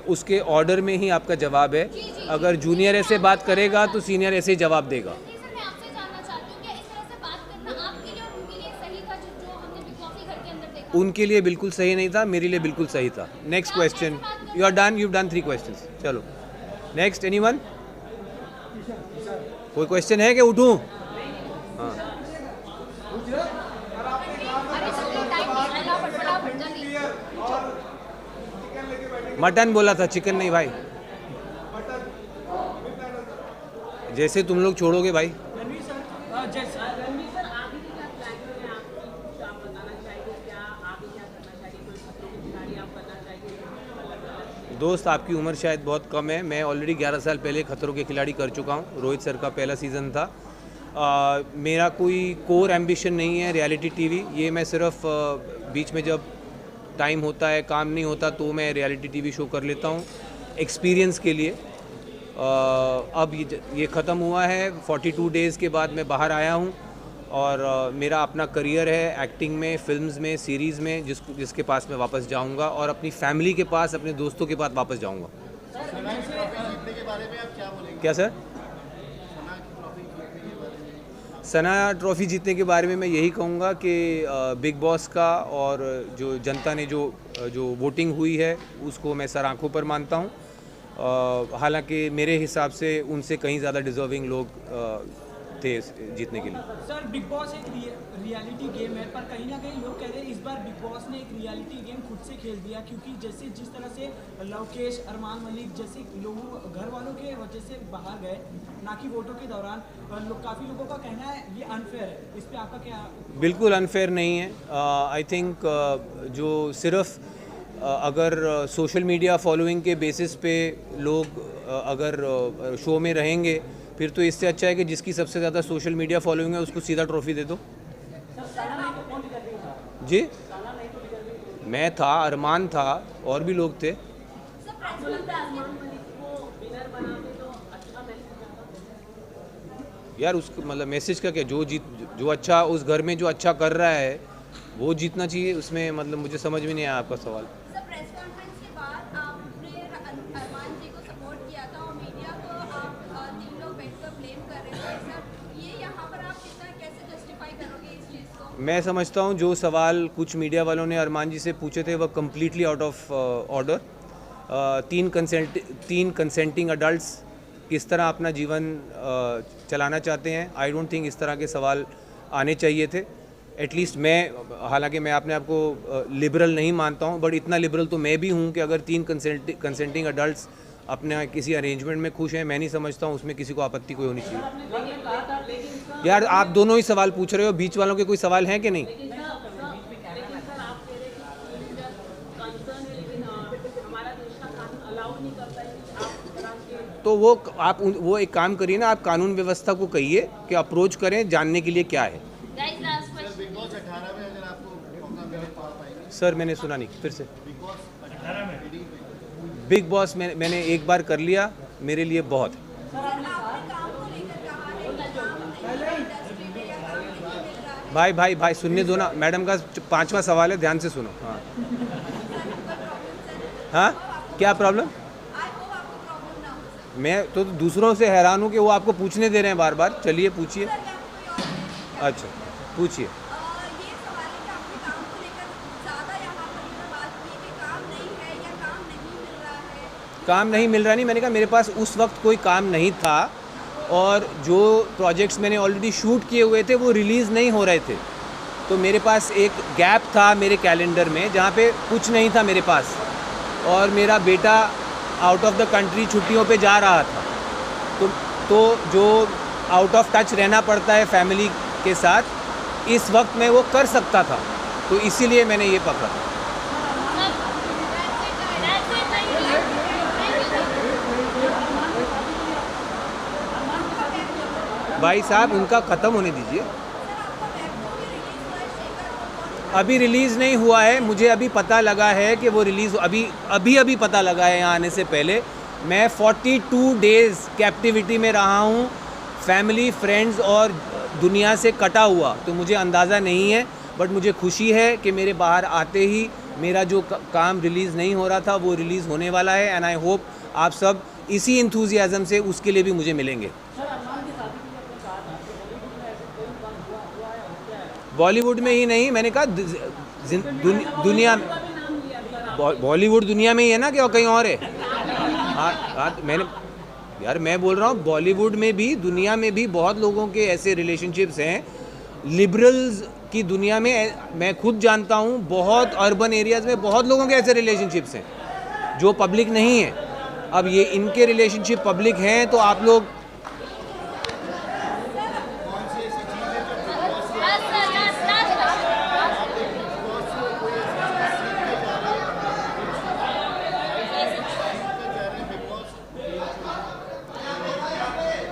उसके order में ही आपका जवाब है. अगर junior ऐसे बात करेगा तो सीनियर ऐसे ही जवाब देगा. उनके लिए बिल्कुल सही नहीं था, मेरे लिए बिल्कुल सही था. Next question. You are done, you done 3 questions. चलो नेक्स्ट. एनीवन? कोई क्वेश्चन है कि उठूं? हाँ. मटन बोला था, चिकन नहीं भाई. जैसे तुम लोग छोड़ोगे भाई. दोस्त आपकी उम्र शायद बहुत कम है. मैं ऑलरेडी 11 साल पहले खतरों के खिलाड़ी कर चुका हूँ. रोहित सर का पहला सीज़न था. मेरा कोई कोर एम्बिशन नहीं है रियलिटी टीवी. ये मैं सिर्फ बीच में जब टाइम होता है, काम नहीं होता, तो मैं रियलिटी टीवी शो कर लेता हूँ एक्सपीरियंस के लिए. अब ये ख़त्म हुआ है. 42 डेज़ के बाद मैं बाहर आया हूँ और मेरा अपना करियर है एक्टिंग में, फिल्म्स में, सीरीज़ में, जिसके पास मैं वापस जाऊंगा और अपनी फैमिली के पास, अपने दोस्तों के पास वापस जाऊंगा. क्या सर? सना ट्रॉफ़ी जीतने के बारे में मैं यही कहूँगा कि बिग बॉस का और जो जनता ने जो वोटिंग हुई है उसको मैं सर आंखों पर मानता हूँ. हालांकि मेरे हिसाब से उनसे कहीं ज़्यादा डिज़र्विंग लोग थे जीतने के लिए. सर बिग बॉस एक रियलिटी गेम है, पर कहीं ना कहीं लोग कह रहे हैं इस बार बिग बॉस ने एक रियलिटी गेम खुद से खेल दिया, क्योंकि जिस तरह से लवकेश, अरमान मलिक जैसे लोगों घर वालों के वजह से बाहर गए, ना कि वोटों के दौरान. काफ़ी लोगों का कहना है ये अनफेयर है. इस पर आपका क्या? बिल्कुल अनफेयर नहीं है. आई थिंक जो सिर्फ अगर सोशल मीडिया फॉलोइंग के बेसिस पे लोग अगर शो में रहेंगे, फिर तो इससे अच्छा है कि जिसकी सबसे ज़्यादा सोशल मीडिया फॉलोइंग है उसको सीधा ट्रॉफी दे दो. जी मैं था, अरमान था, और भी लोग थे. यार उसको मतलब मैसेज का क्या, जो अच्छा उस घर में जो अच्छा कर रहा है वो जीतना चाहिए. उसमें मतलब मुझे समझ में नहीं आया आपका सवाल. मैं समझता हूँ जो सवाल कुछ मीडिया वालों ने अरमान जी से पूछे थे वह completely out of order. 3 consenting adults किस तरह अपना जीवन चलाना चाहते हैं, आई डोंट थिंक इस तरह के सवाल आने चाहिए थे। एटलीस्ट मैं, हालांकि मैं अपने आपको लिबरल नहीं मानता हूँ, बट इतना लिबरल तो मैं भी हूँ कि अगर 3 कंसेंटिंग अडल्ट्स अपने किसी अरेंजमेंट में खुश हैं, मैं नहीं समझता हूँ उसमें किसी को आपत्ति कोई होनी चाहिए। यार आप दोनों ही सवाल पूछ रहे हो, बीच वालों के कोई सवाल हैं कि नहीं? तो वो एक काम करिए ना, आप कानून व्यवस्था को कहिए कि अप्रोच करें जानने के लिए क्या है। बिग बॉस 18 में अगर आपको मौका मिले तो आप आएंगे? सर मैंने सुना नहीं, फिर से। बिग बॉस मैंने एक बार कर लिया, मेरे लिए बहुत है। भाई सुनने दो ना, मैडम का 5वां सवाल है, ध्यान से सुनो। हाँ क्या प्रॉब्लम? मैं तो दूसरों से हैरान हूँ कि वो आपको पूछने दे रहे हैं बार बार। चलिए पूछिए। अच्छा पूछिए। काम नहीं मिल रहा नहीं, मैंने कहा मेरे पास उस वक्त कोई काम नहीं था और जो प्रोजेक्ट्स मैंने ऑलरेडी शूट किए हुए थे वो रिलीज़ नहीं हो रहे थे, तो मेरे पास एक गैप था मेरे कैलेंडर में जहाँ पे कुछ नहीं था मेरे पास, और मेरा बेटा आउट ऑफ द कंट्री छुट्टियों पे जा रहा था, तो जो आउट ऑफ टच रहना पड़ता है फैमिली के साथ, इस वक्त मैं वो कर सकता था, तो इसीलिए मैंने ये पकड़ा। भाई साहब उनका ख़त्म होने दीजिए, अभी रिलीज़ नहीं हुआ है। मुझे अभी पता लगा है कि वो रिलीज़ अभी पता लगा है यहाँ आने से पहले। मैं 42 डेज़ कैप्टिविटी में रहा हूँ, फैमिली फ्रेंड्स और दुनिया से कटा हुआ, तो मुझे अंदाज़ा नहीं है, बट मुझे खुशी है कि मेरे बाहर आते ही मेरा जो काम रिलीज़ नहीं हो रहा था वो रिलीज़ होने वाला है, एंड आई होप आप सब इसी इंथुजियाज़म से उसके लिए भी मुझे मिलेंगे। बॉलीवुड में ही नहीं, मैंने कहा दुनिया, बॉलीवुड दुनिया में ही है ना कि और कहीं और है? हाँ मैं बोल रहा हूँ बॉलीवुड में भी, दुनिया में भी बहुत लोगों के ऐसे रिलेशनशिप्स हैं। लिबरल्स की दुनिया में मैं खुद जानता हूँ, बहुत अर्बन एरियाज़ में बहुत लोगों के ऐसे रिलेशनशिप्स हैं जो पब्लिक नहीं है। अब ये इनके रिलेशनशिप पब्लिक हैं, तो आप लोग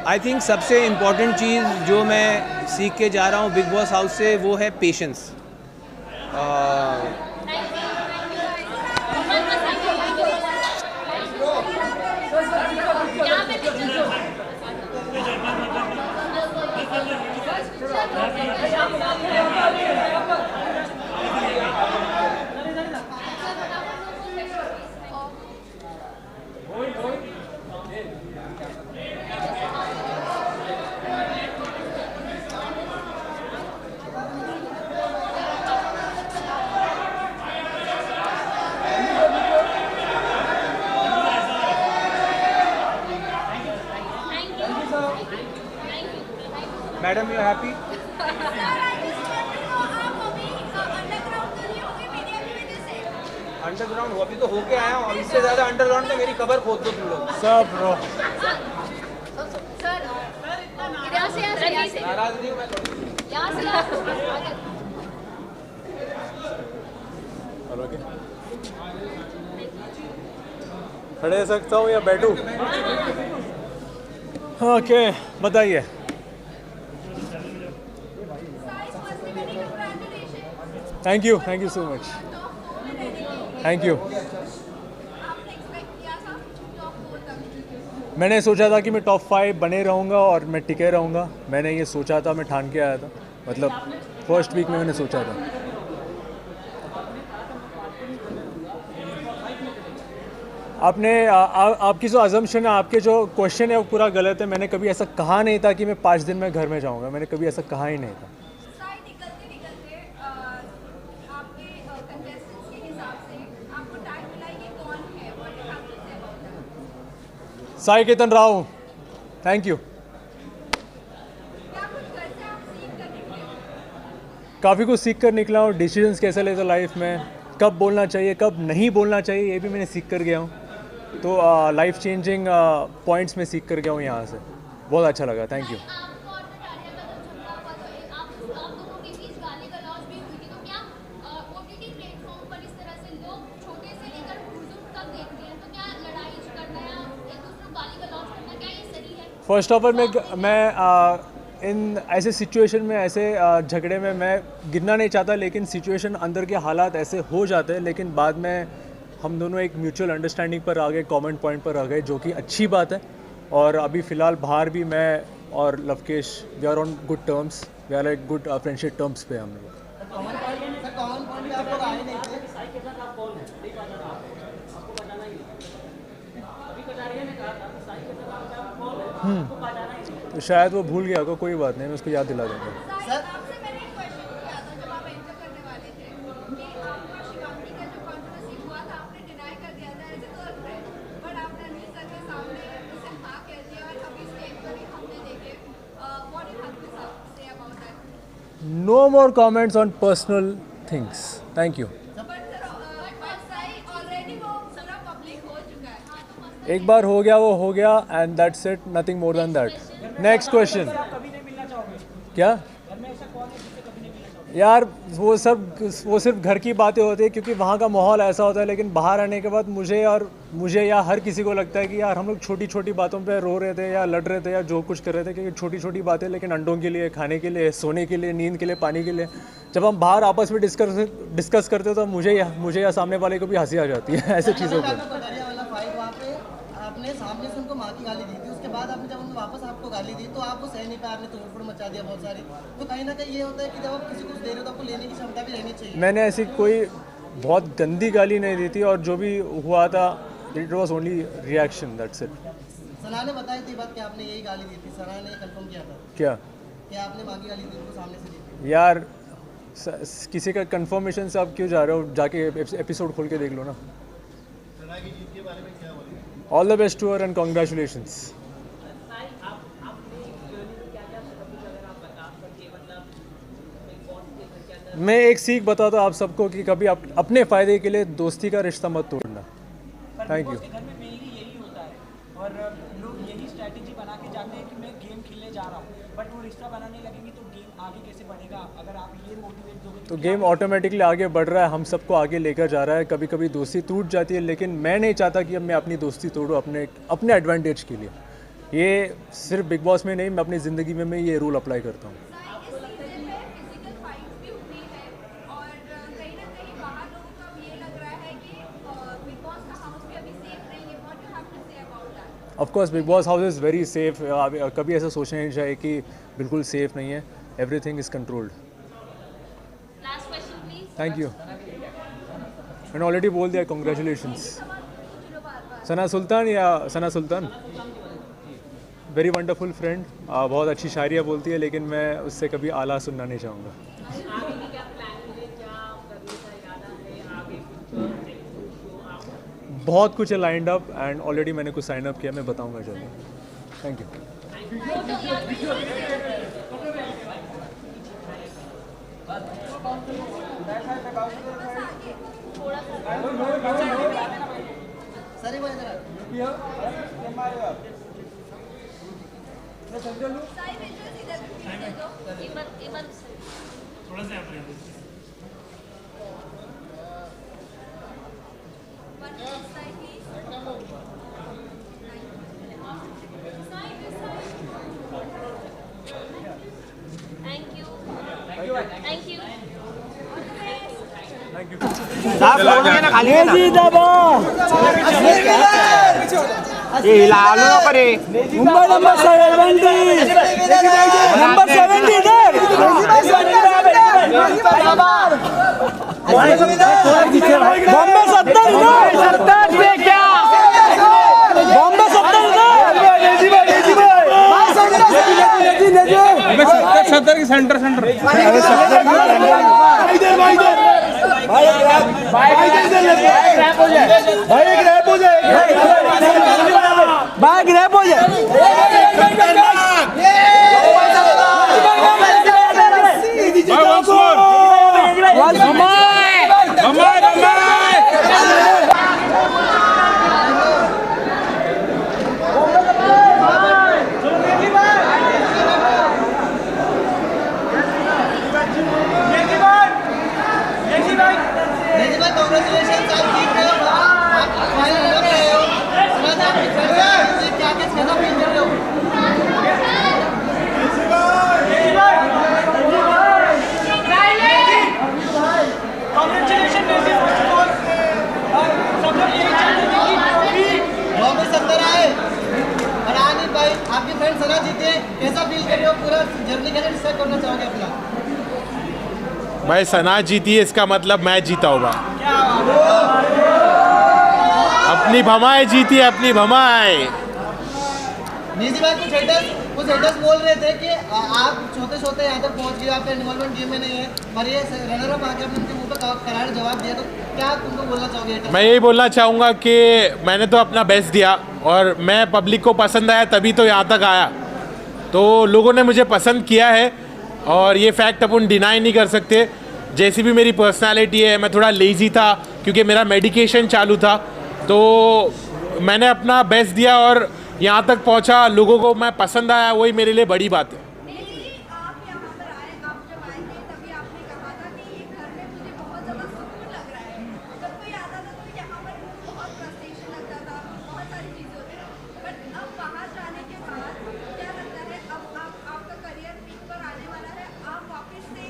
आई थिंक सबसे इम्पॉर्टेंट चीज़ जो मैं सीख के जा रहा हूँ बिग बॉस हाउस से, वो है patience. Madam you happy? Underground हो, अभी तो होके आया हूँ, इससे ज़्यादा अंडरग्राउंड में मेरी कबर खोद दो तुम लोग सब। नाराज नहीं हूँ मैं थोड़ी। खड़े सकता हूँ या बैठूँ? ओके बताइए। Thank you so much, thank you. मैंने सोचा था कि मैं टॉप 5 बने रहूँगा और मैं टिके रहूँगा, मैंने ये सोचा था, मैं ठान के आया था, मतलब फर्स्ट वीक में मैंने सोचा था। आपकी जो अजम्पशन है, आपके जो क्वेश्चन है वो पूरा गलत है। मैंने कभी ऐसा कहा नहीं था कि मैं 5 दिन में घर में जाऊँगा, मैंने कभी ऐसा कहा ही नहीं था। Sai Ketan Rao, thank you. काफ़ी कुछ सीख कर निकला हूँ, डिसीजंस कैसे लेते लाइफ में, कब बोलना चाहिए कब नहीं बोलना चाहिए, ये भी मैंने सीख कर गया हूँ। तो लाइफ चेंजिंग पॉइंट्स में सीख कर गया हूँ यहाँ से, बहुत अच्छा लगा। Thank you. First of all मैं इन ऐसे सिचुएशन में, ऐसे झगड़े में मैं गिरना नहीं चाहता, लेकिन सिचुएशन अंदर के हालात ऐसे हो जाते हैं, लेकिन बाद में हम दोनों एक म्यूचुअल अंडरस्टैंडिंग पर आ गए, कॉमन पॉइंट पर आ गए, जो कि अच्छी बात है। और अभी फ़िलहाल बाहर भी मैं और Lovekesh we are on good terms, we are like good friendship terms पे हम लोग। तो शायद वो भूल गया होगा, कोई बात नहीं, मैं उसको याद दिला दूँगा। सर आपसे मैंने एक क्वेश्चन किया था जब आप एंटर करने वाले थे कि आपका शिवांगी का जो कंट्रोवर्सी हुआ था आपने डिनाई कर दिया था एज ए गर्लफ्रेंड, बट आपने रणवीर सर के सामने उसे हाँ कह दिया और अभी स्टेज पर ही हमने देखे। What you have to say about that? No more comments on personal things, thank you. एक बार हो गया वो हो गया, and that's it, nothing more than that. Next question. क्या यार, वो सिर्फ घर की बातें होती है, क्योंकि वहाँ का माहौल ऐसा होता है, लेकिन बाहर आने के बाद मुझे या हर किसी को लगता है कि यार हम लोग छोटी छोटी बातों पे रो रहे थे या लड़ रहे थे या जो कुछ कर रहे थे, क्योंकि छोटी छोटी बातें, लेकिन अंडों के लिए, खाने के लिए, सोने के लिए, नींद के लिए, पानी के लिए, जब हम बाहर आपस में डिस्कस करते हो तो मुझे या सामने वाले को भी हंसी आ जाती है ऐसे चीज़ों पर। आपने सामने से उनको माँ की गाली दी थी, उसके बाद आपने जब उन्होंने वापस आपको गाली दी तो आपको सह नहीं पाया, आपने तोड़फोड़ मचा दिया बहुत सारी। तो कहीं ना कहीं ये होता है कि जब आप किसी को दे रहे हो तो आपको लेने की क्षमता भी रहनी चाहिए। मैंने ऐसी कोई बहुत गंदी गाली नहीं दी थी, और जो भी हुआ था it was only reaction, that's it. Sana ने बताई थी बात कि आपने यही गाली दी थी, सना ने कंफर्म किया था क्या कि आपने माँ की गाली दी उनको सामने से दी थी? यार किसी का कंफर्मेशन से आप क्यों जा रहे हो, जाके एपिसोड खोल के देख लो ना। सना की जीत के बारे में क्या बोलेंगे? All the best to her and congratulations. मैं एक सीख बताता हूँ आप सबको कि कभी आप अपने फ़ायदे के लिए दोस्ती का रिश्ता मत तोड़ना। Thank you. घर में मेनली यही होता है और लोग यही स्ट्रैटेजी बना के जाते हैं कि मैं गेम खेलने जा रहा हूँ, बट वो रिश्ता बनाने लगेंगे तो गेम आगे कैसे बढ़ेगा? अगर आप ये मोटिवेट दोगे तो गेम ऑटोमेटिकली आगे बढ़ रहा है, हम सबको आगे लेकर जा रहा है। कभी कभी दोस्ती टूट जाती है, लेकिन मैं नहीं चाहता कि अब मैं अपनी दोस्ती तोड़ूँ अपने एडवांटेज के लिए। ये सिर्फ बिग बॉस में नहीं, मैं अपनी ज़िंदगी में मैं ये रूल अप्लाई करता हूँ। Of course big boss house is very safe. कभी ऐसा सोचना नहीं चाहिए कि बिल्कुल सेफ नहीं है, everything is controlled. Thank you. मैंने ऑलरेडी बोल दिया, कॉन्ग्रेचुलेशंस। सना सुल्तान या सना सुल्तान, वेरी वंडरफुल फ्रेंड, बहुत अच्छी शायरियाँ बोलती है, लेकिन मैं उससे कभी आला सुनना नहीं चाहूँगा। बहुत कुछ है लाइंड अप, एंड ऑलरेडी मैंने कुछ साइन अप किया, मैं बताऊँगा जल्दी। Thank you. सर थोड़ा सा बॉम्बे 70 की सेंटर भाई आपके फ्रेंड सना जीते, कैसा फील कर रहे हो? पूरा जर्नी कैसे डिस्क्राइब करना चाहोगे अपना? भाई सना जीती है इसका मतलब मैं जीता होगा। अपनी भमाए जीती है, अपनी भमाए। निजी भाई कुछ हेटर्स बोल रहे थे कि आप छोटे यहाँ तक पहुँच गए, आपका इन्वॉल्वमेंट गेम में नहीं है, पर ये रनर अप आके आपने उनके मुंह पर करार जवाब दिया, तो क्या तुमको बोलना चाहोगे haters? मैं यही बोलना चाहूँगा कि मैंने तो अपना बेस्ट दिया और मैं पब्लिक को पसंद आया तभी तो यहाँ तक आया। तो लोगों ने मुझे पसंद किया है और ये फैक्ट अपन डिनाई नहीं कर सकते। जैसी भी मेरी पर्सनालिटी है, मैं थोड़ा लेज़ी था क्योंकि मेरा मेडिकेशन चालू था, तो मैंने अपना बेस्ट दिया और यहाँ तक पहुँचा, लोगों को मैं पसंद आया, वही मेरे लिए बड़ी बात है। आप यहाँ पर आए, आप जब आए थे तभी आपने कहा था कि ये घर में मुझे बहुत ज़्यादा सुकून लग रहा है। जब कोई आता था तो यहाँ पर बहुत फ्रस्ट्रेशन लगता था, बहुत सारी चीज़ें होती थी, बट अब बाहर जाने के बाद क्या लगता है, अब आपका करियर पीक पर आने वाला है, आप वापस से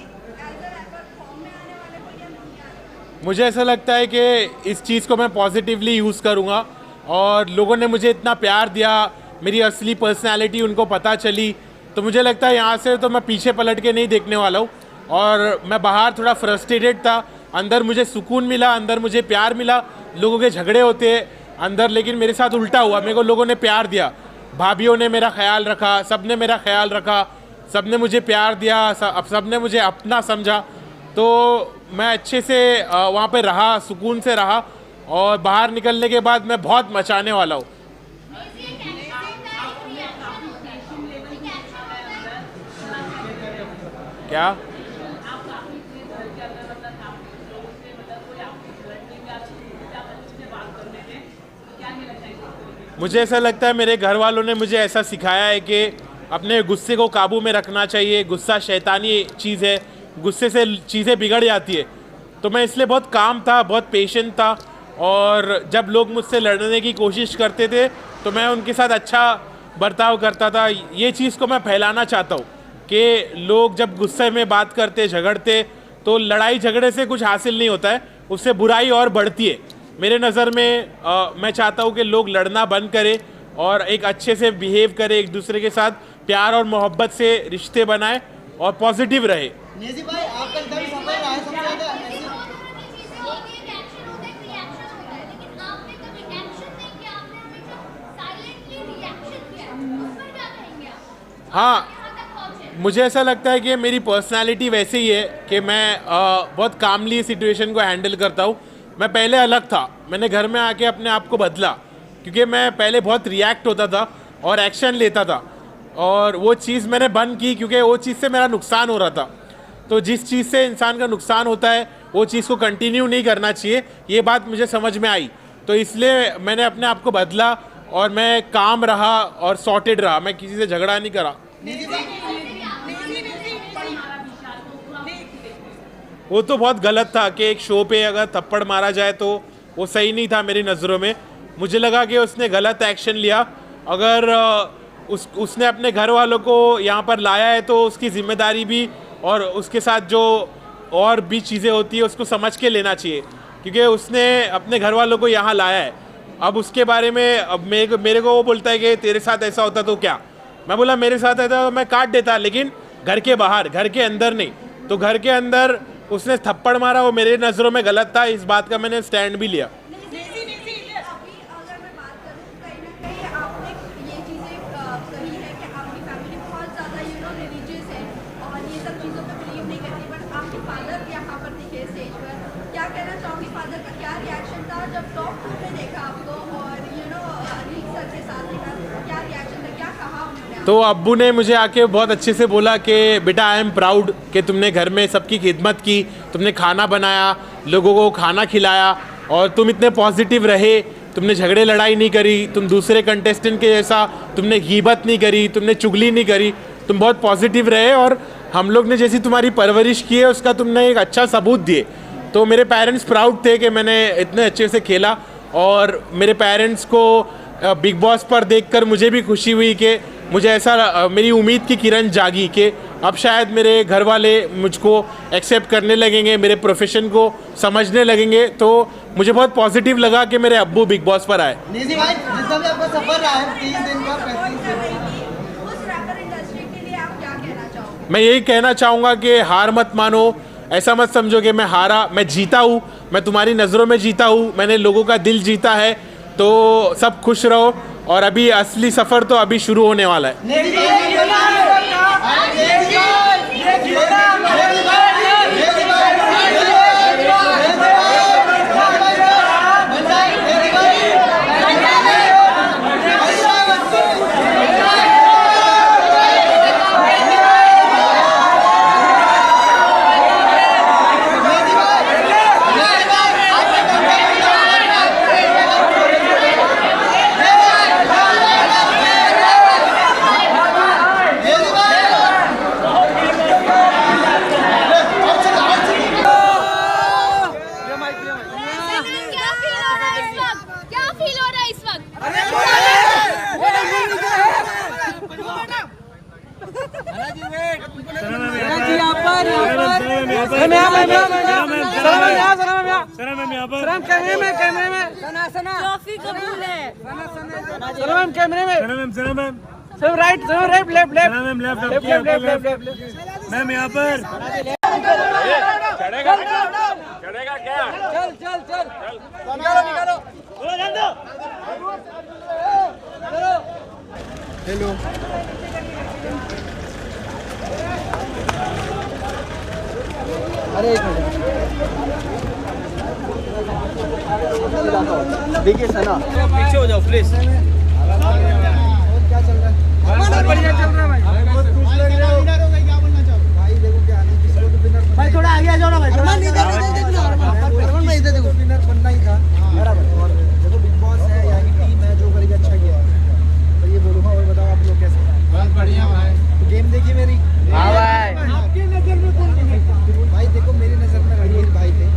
एज अ रैपर फॉर्म में आने वाले हो या नहीं आने वाले? मुझे ऐसा लगता है कि इस चीज़ को मैं पॉजिटिवली यूज़ करूँगा और लोगों ने मुझे इतना प्यार दिया, मेरी असली पर्सनालिटी उनको पता चली, तो मुझे लगता है यहाँ से तो मैं पीछे पलट के नहीं देखने वाला हूँ। और मैं बाहर थोड़ा फ्रस्ट्रेटेड था, अंदर मुझे सुकून मिला, अंदर मुझे प्यार मिला। लोगों के झगड़े होते हैं अंदर, लेकिन मेरे साथ उल्टा हुआ, मेरे को लोगों ने प्यार दिया, भाभीयों ने मेरा ख्याल रखा, सब ने मेरा ख्याल रखा, सब ने मुझे प्यार दिया, सब ने मुझे अपना समझा। तो मैं अच्छे से वहाँ पे रहा, सुकून से रहा और बाहर निकलने के बाद मैं बहुत मचाने वाला हूँ। क्या मुझे ऐसा लगता है मेरे घर वालों ने मुझे ऐसा सिखाया है कि अपने गुस्से को काबू में रखना चाहिए। गुस्सा शैतानी चीज़ है, गुस्से से चीज़ें बिगड़ जाती है। तो मैं इसलिए बहुत काम था, बहुत पेशेंट था और जब लोग मुझसे लड़ने की कोशिश करते थे तो मैं उनके साथ अच्छा बर्ताव करता था। ये चीज़ को मैं फैलाना चाहता हूँ कि लोग जब गुस्से में बात करते, झगड़ते, तो लड़ाई झगड़े से कुछ हासिल नहीं होता है, उससे बुराई और बढ़ती है। मेरे नज़र में मैं चाहता हूँ कि लोग लड़ना बंद करें और एक अच्छे से बिहेव करें, एक दूसरे के साथ प्यार और मोहब्बत से रिश्ते बनाएं और पॉजिटिव रहे। नेजी भाई आपका एकदम सफल रहा है, सबसे ज़्यादा हाँ, मुझे ऐसा लगता है कि मेरी पर्सनालिटी वैसे ही है कि मैं बहुत कामली सिचुएशन को हैंडल करता हूँ। मैं पहले अलग था, मैंने घर में आके अपने आप को बदला क्योंकि मैं पहले बहुत रिएक्ट होता था और एक्शन लेता था और वो चीज़ मैंने बंद की क्योंकि वो चीज़ से मेरा नुकसान हो रहा था। तो जिस चीज़ से इंसान का नुकसान होता है वो चीज़ को कंटिन्यू नहीं करना चाहिए, ये बात मुझे समझ में आई। तो इसलिए मैंने अपने आप को बदला और मैं काम रहा और सॉर्टेड रहा, मैं किसी से झगड़ा नहीं करा। वो तो बहुत गलत था कि एक शो पे अगर थप्पड़ मारा जाए तो वो सही नहीं था मेरी नज़रों में। मुझे लगा कि उसने गलत एक्शन लिया। अगर उसने अपने घर वालों को यहाँ पर लाया है तो उसकी जिम्मेदारी भी और उसके साथ जो और भी चीज़ें होती है उसको समझ के लेना चाहिए क्योंकि उसने अपने घर वालों को यहाँ लाया है। अब उसके बारे में अब मेरे को वो बोलता है कि तेरे साथ ऐसा होता तो क्या। मैं बोला मेरे साथ ऐसा तो मैं काट देता, लेकिन घर के बाहर, घर के अंदर नहीं। तो घर के अंदर उसने थप्पड़ मारा, वो मेरे नज़रों में गलत था, इस बात का मैंने स्टैंड भी लिया। तो अब्बू ने मुझे आके बहुत अच्छे से बोला कि बेटा आई एम प्राउड कि तुमने घर में सबकी खिदमत की, तुमने खाना बनाया, लोगों को खाना खिलाया और तुम इतने पॉजिटिव रहे, तुमने झगड़े लड़ाई नहीं करी, तुम दूसरे कंटेस्टेंट के जैसा तुमने गीबत नहीं करी, तुमने चुगली नहीं करी, तुम बहुत पॉजिटिव रहे और हम लोग ने जैसी तुम्हारी परवरिश की है उसका तुमने एक अच्छा सबूत दिए। तो मेरे पेरेंट्स प्राउड थे कि मैंने इतने अच्छे से खेला और मेरे पेरेंट्स को बिग बॉस पर देखकर मुझे भी खुशी हुई कि मुझे ऐसा मेरी उम्मीद की किरण जागी कि अब शायद मेरे घर वाले मुझको एक्सेप्ट करने लगेंगे, मेरे प्रोफेशन को समझने लगेंगे। तो मुझे बहुत पॉजिटिव लगा कि मेरे अब्बू बिग बॉस पर आए। निजी भाई जितना भी आपका सफर रहा है 30 दिन का, 35 दिन कहना चाहोगे? मैं यही कहना चाहूँगा कि हार मत मानो, ऐसा मत समझो कि मैं हारा, मैं जीता हूँ, मैं तुम्हारी नज़रों में जीता हूँ, मैंने लोगों का दिल जीता है। तो सब खुश रहो और अभी असली सफ़र तो अभी शुरू होने वाला है। क्या फील हो रहा है इस वक्त? ट्रॉफी कबूल है। सलाम कैमरे में। सलाम राइट लेफ्ट मैम यहाँ पर। चढ़ेगा क्या? चल निकालो। हेलो अरे एक मिनट देखिए सना पीछे हो जाओ प्लीज। क्या चल रहा है? बढ़िया चल रहा है भाई। बहुत खुश लग रहे हो। क्या बोलना चाहो भाई? देखो क्या नहीं, किसी को तो विनर भाई थोड़ा आगे आ जाओ ना भाई। इधर देखो विनर बनना ही था बराबर। और देखो बिग बॉस है, यहाँ की टीम है, जो करेगी अच्छा किया है। तो ये बोलूँगा। और बताओ आप लोग कैसे? बहुत बढ़िया भाई। तो गेम देखी मेरी? हाँ भाई। आपकी नज़र में कौन भाई? देखो मेरी नज़र में रणवीर भाई थे,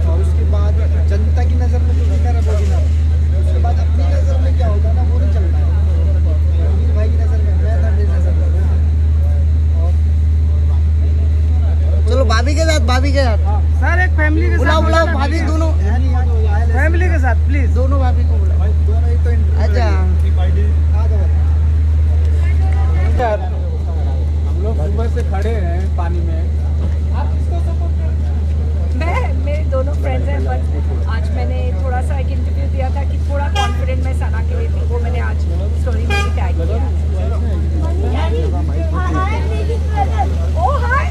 और उसके बाद जनता की नज़र में जो विनर है वो विनर, उसके बाद अपनी नज़र में क्या होता है ना वो नहीं चलता है। रणवीर भाई की नज़र में मैं था, मेरी नज़र में। चलो भाभी के साथ सर एक फैमिली के साथ बुलाओ भाभी दोनों फैमिली के साथ प्लीज। दोनों भाभी को बुलाओ। दोनों ही तो अच्छा हम लोग सुबह से खड़े हैं पानी में। मेरे दोनों फ्रेंड्स हैं, पर आज मैंने थोड़ा सा एक इंटरव्यू दिया था कि थोड़ा कॉन्फिडेंट मैं सना के लिए थी, वो मैंने आज स्टोरी में भी टैग किया। ओह हाय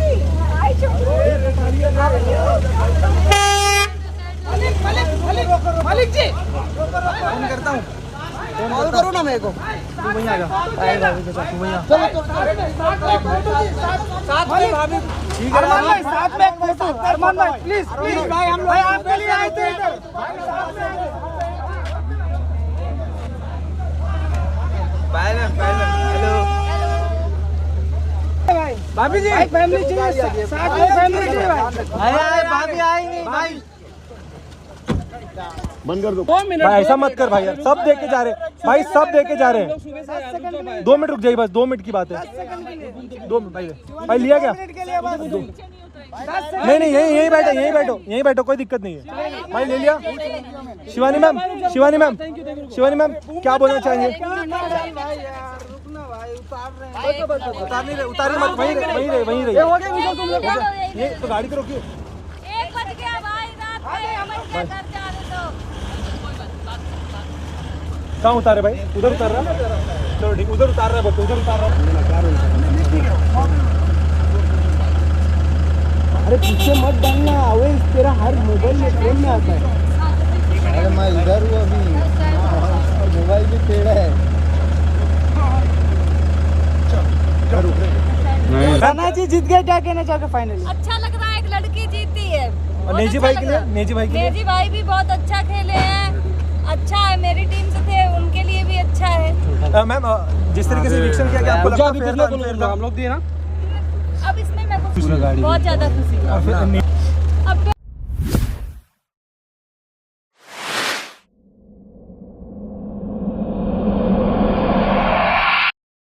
मालिक जी फोन करता हूँ। कॉल करो ना मेरे को। तू वहीं आ जा। आएगा भाभी के साथ, तू वहीं आ। चलो साथ में भाभी। ठीक है भाई, साथ में एक फोटो। अरमान भाई प्लीज भाई, हम लोग आपके लिए आए थे इधर। हेलो भाभी जी, फैमिली चाहिए, साथ में फैमिली चाहिए भाई। भाभी आई नहीं भाई। बंद कर दो भाई, ऐसा मत कर भाई यार। सब देख के जा रहे हैं भाई, सब देख के जा रहे हैं। 2 मिनट रुक जाइए, बस 2 मिनट की बात है। 2 मिनट भाई लिया क्या? नहीं यहीं बैठो कोई दिक्कत नहीं है भाई, ले लिया। शिवानी मैम क्या बोलना चाहेंगे? उतार मत, वहीं रहिए। ये तो गाड़ी तो रोकिए। कहाँ उतारे भाई? उधर उतार रहा। चलो ठीक, उधर उतार रहा है, उधर उतार रहा। अरे पीछे मत डालना, अवे तेरा हर मोबाइल में फ्रेम में आता है। अरे मैं इधर हूँ अभी, मोबाइल भी टेढ़ा है। सना जी जीत गए, क्या कहना चाहोगे फाइनली? अच्छा लग रहा है, एक लड़की जीती है। नेजी भाई के लिए, नेजी भाई भी बहुत अच्छा खेले हैं। अच्छा है, मेरी टीम से थे, उनके लिए भी अच्छा है। मैम जिस तरीके से रिएक्शन किया गया, आपको लगता है हम लोग दिए ना? अब इसमें मेरे को बहुत ज्यादा खुशी है।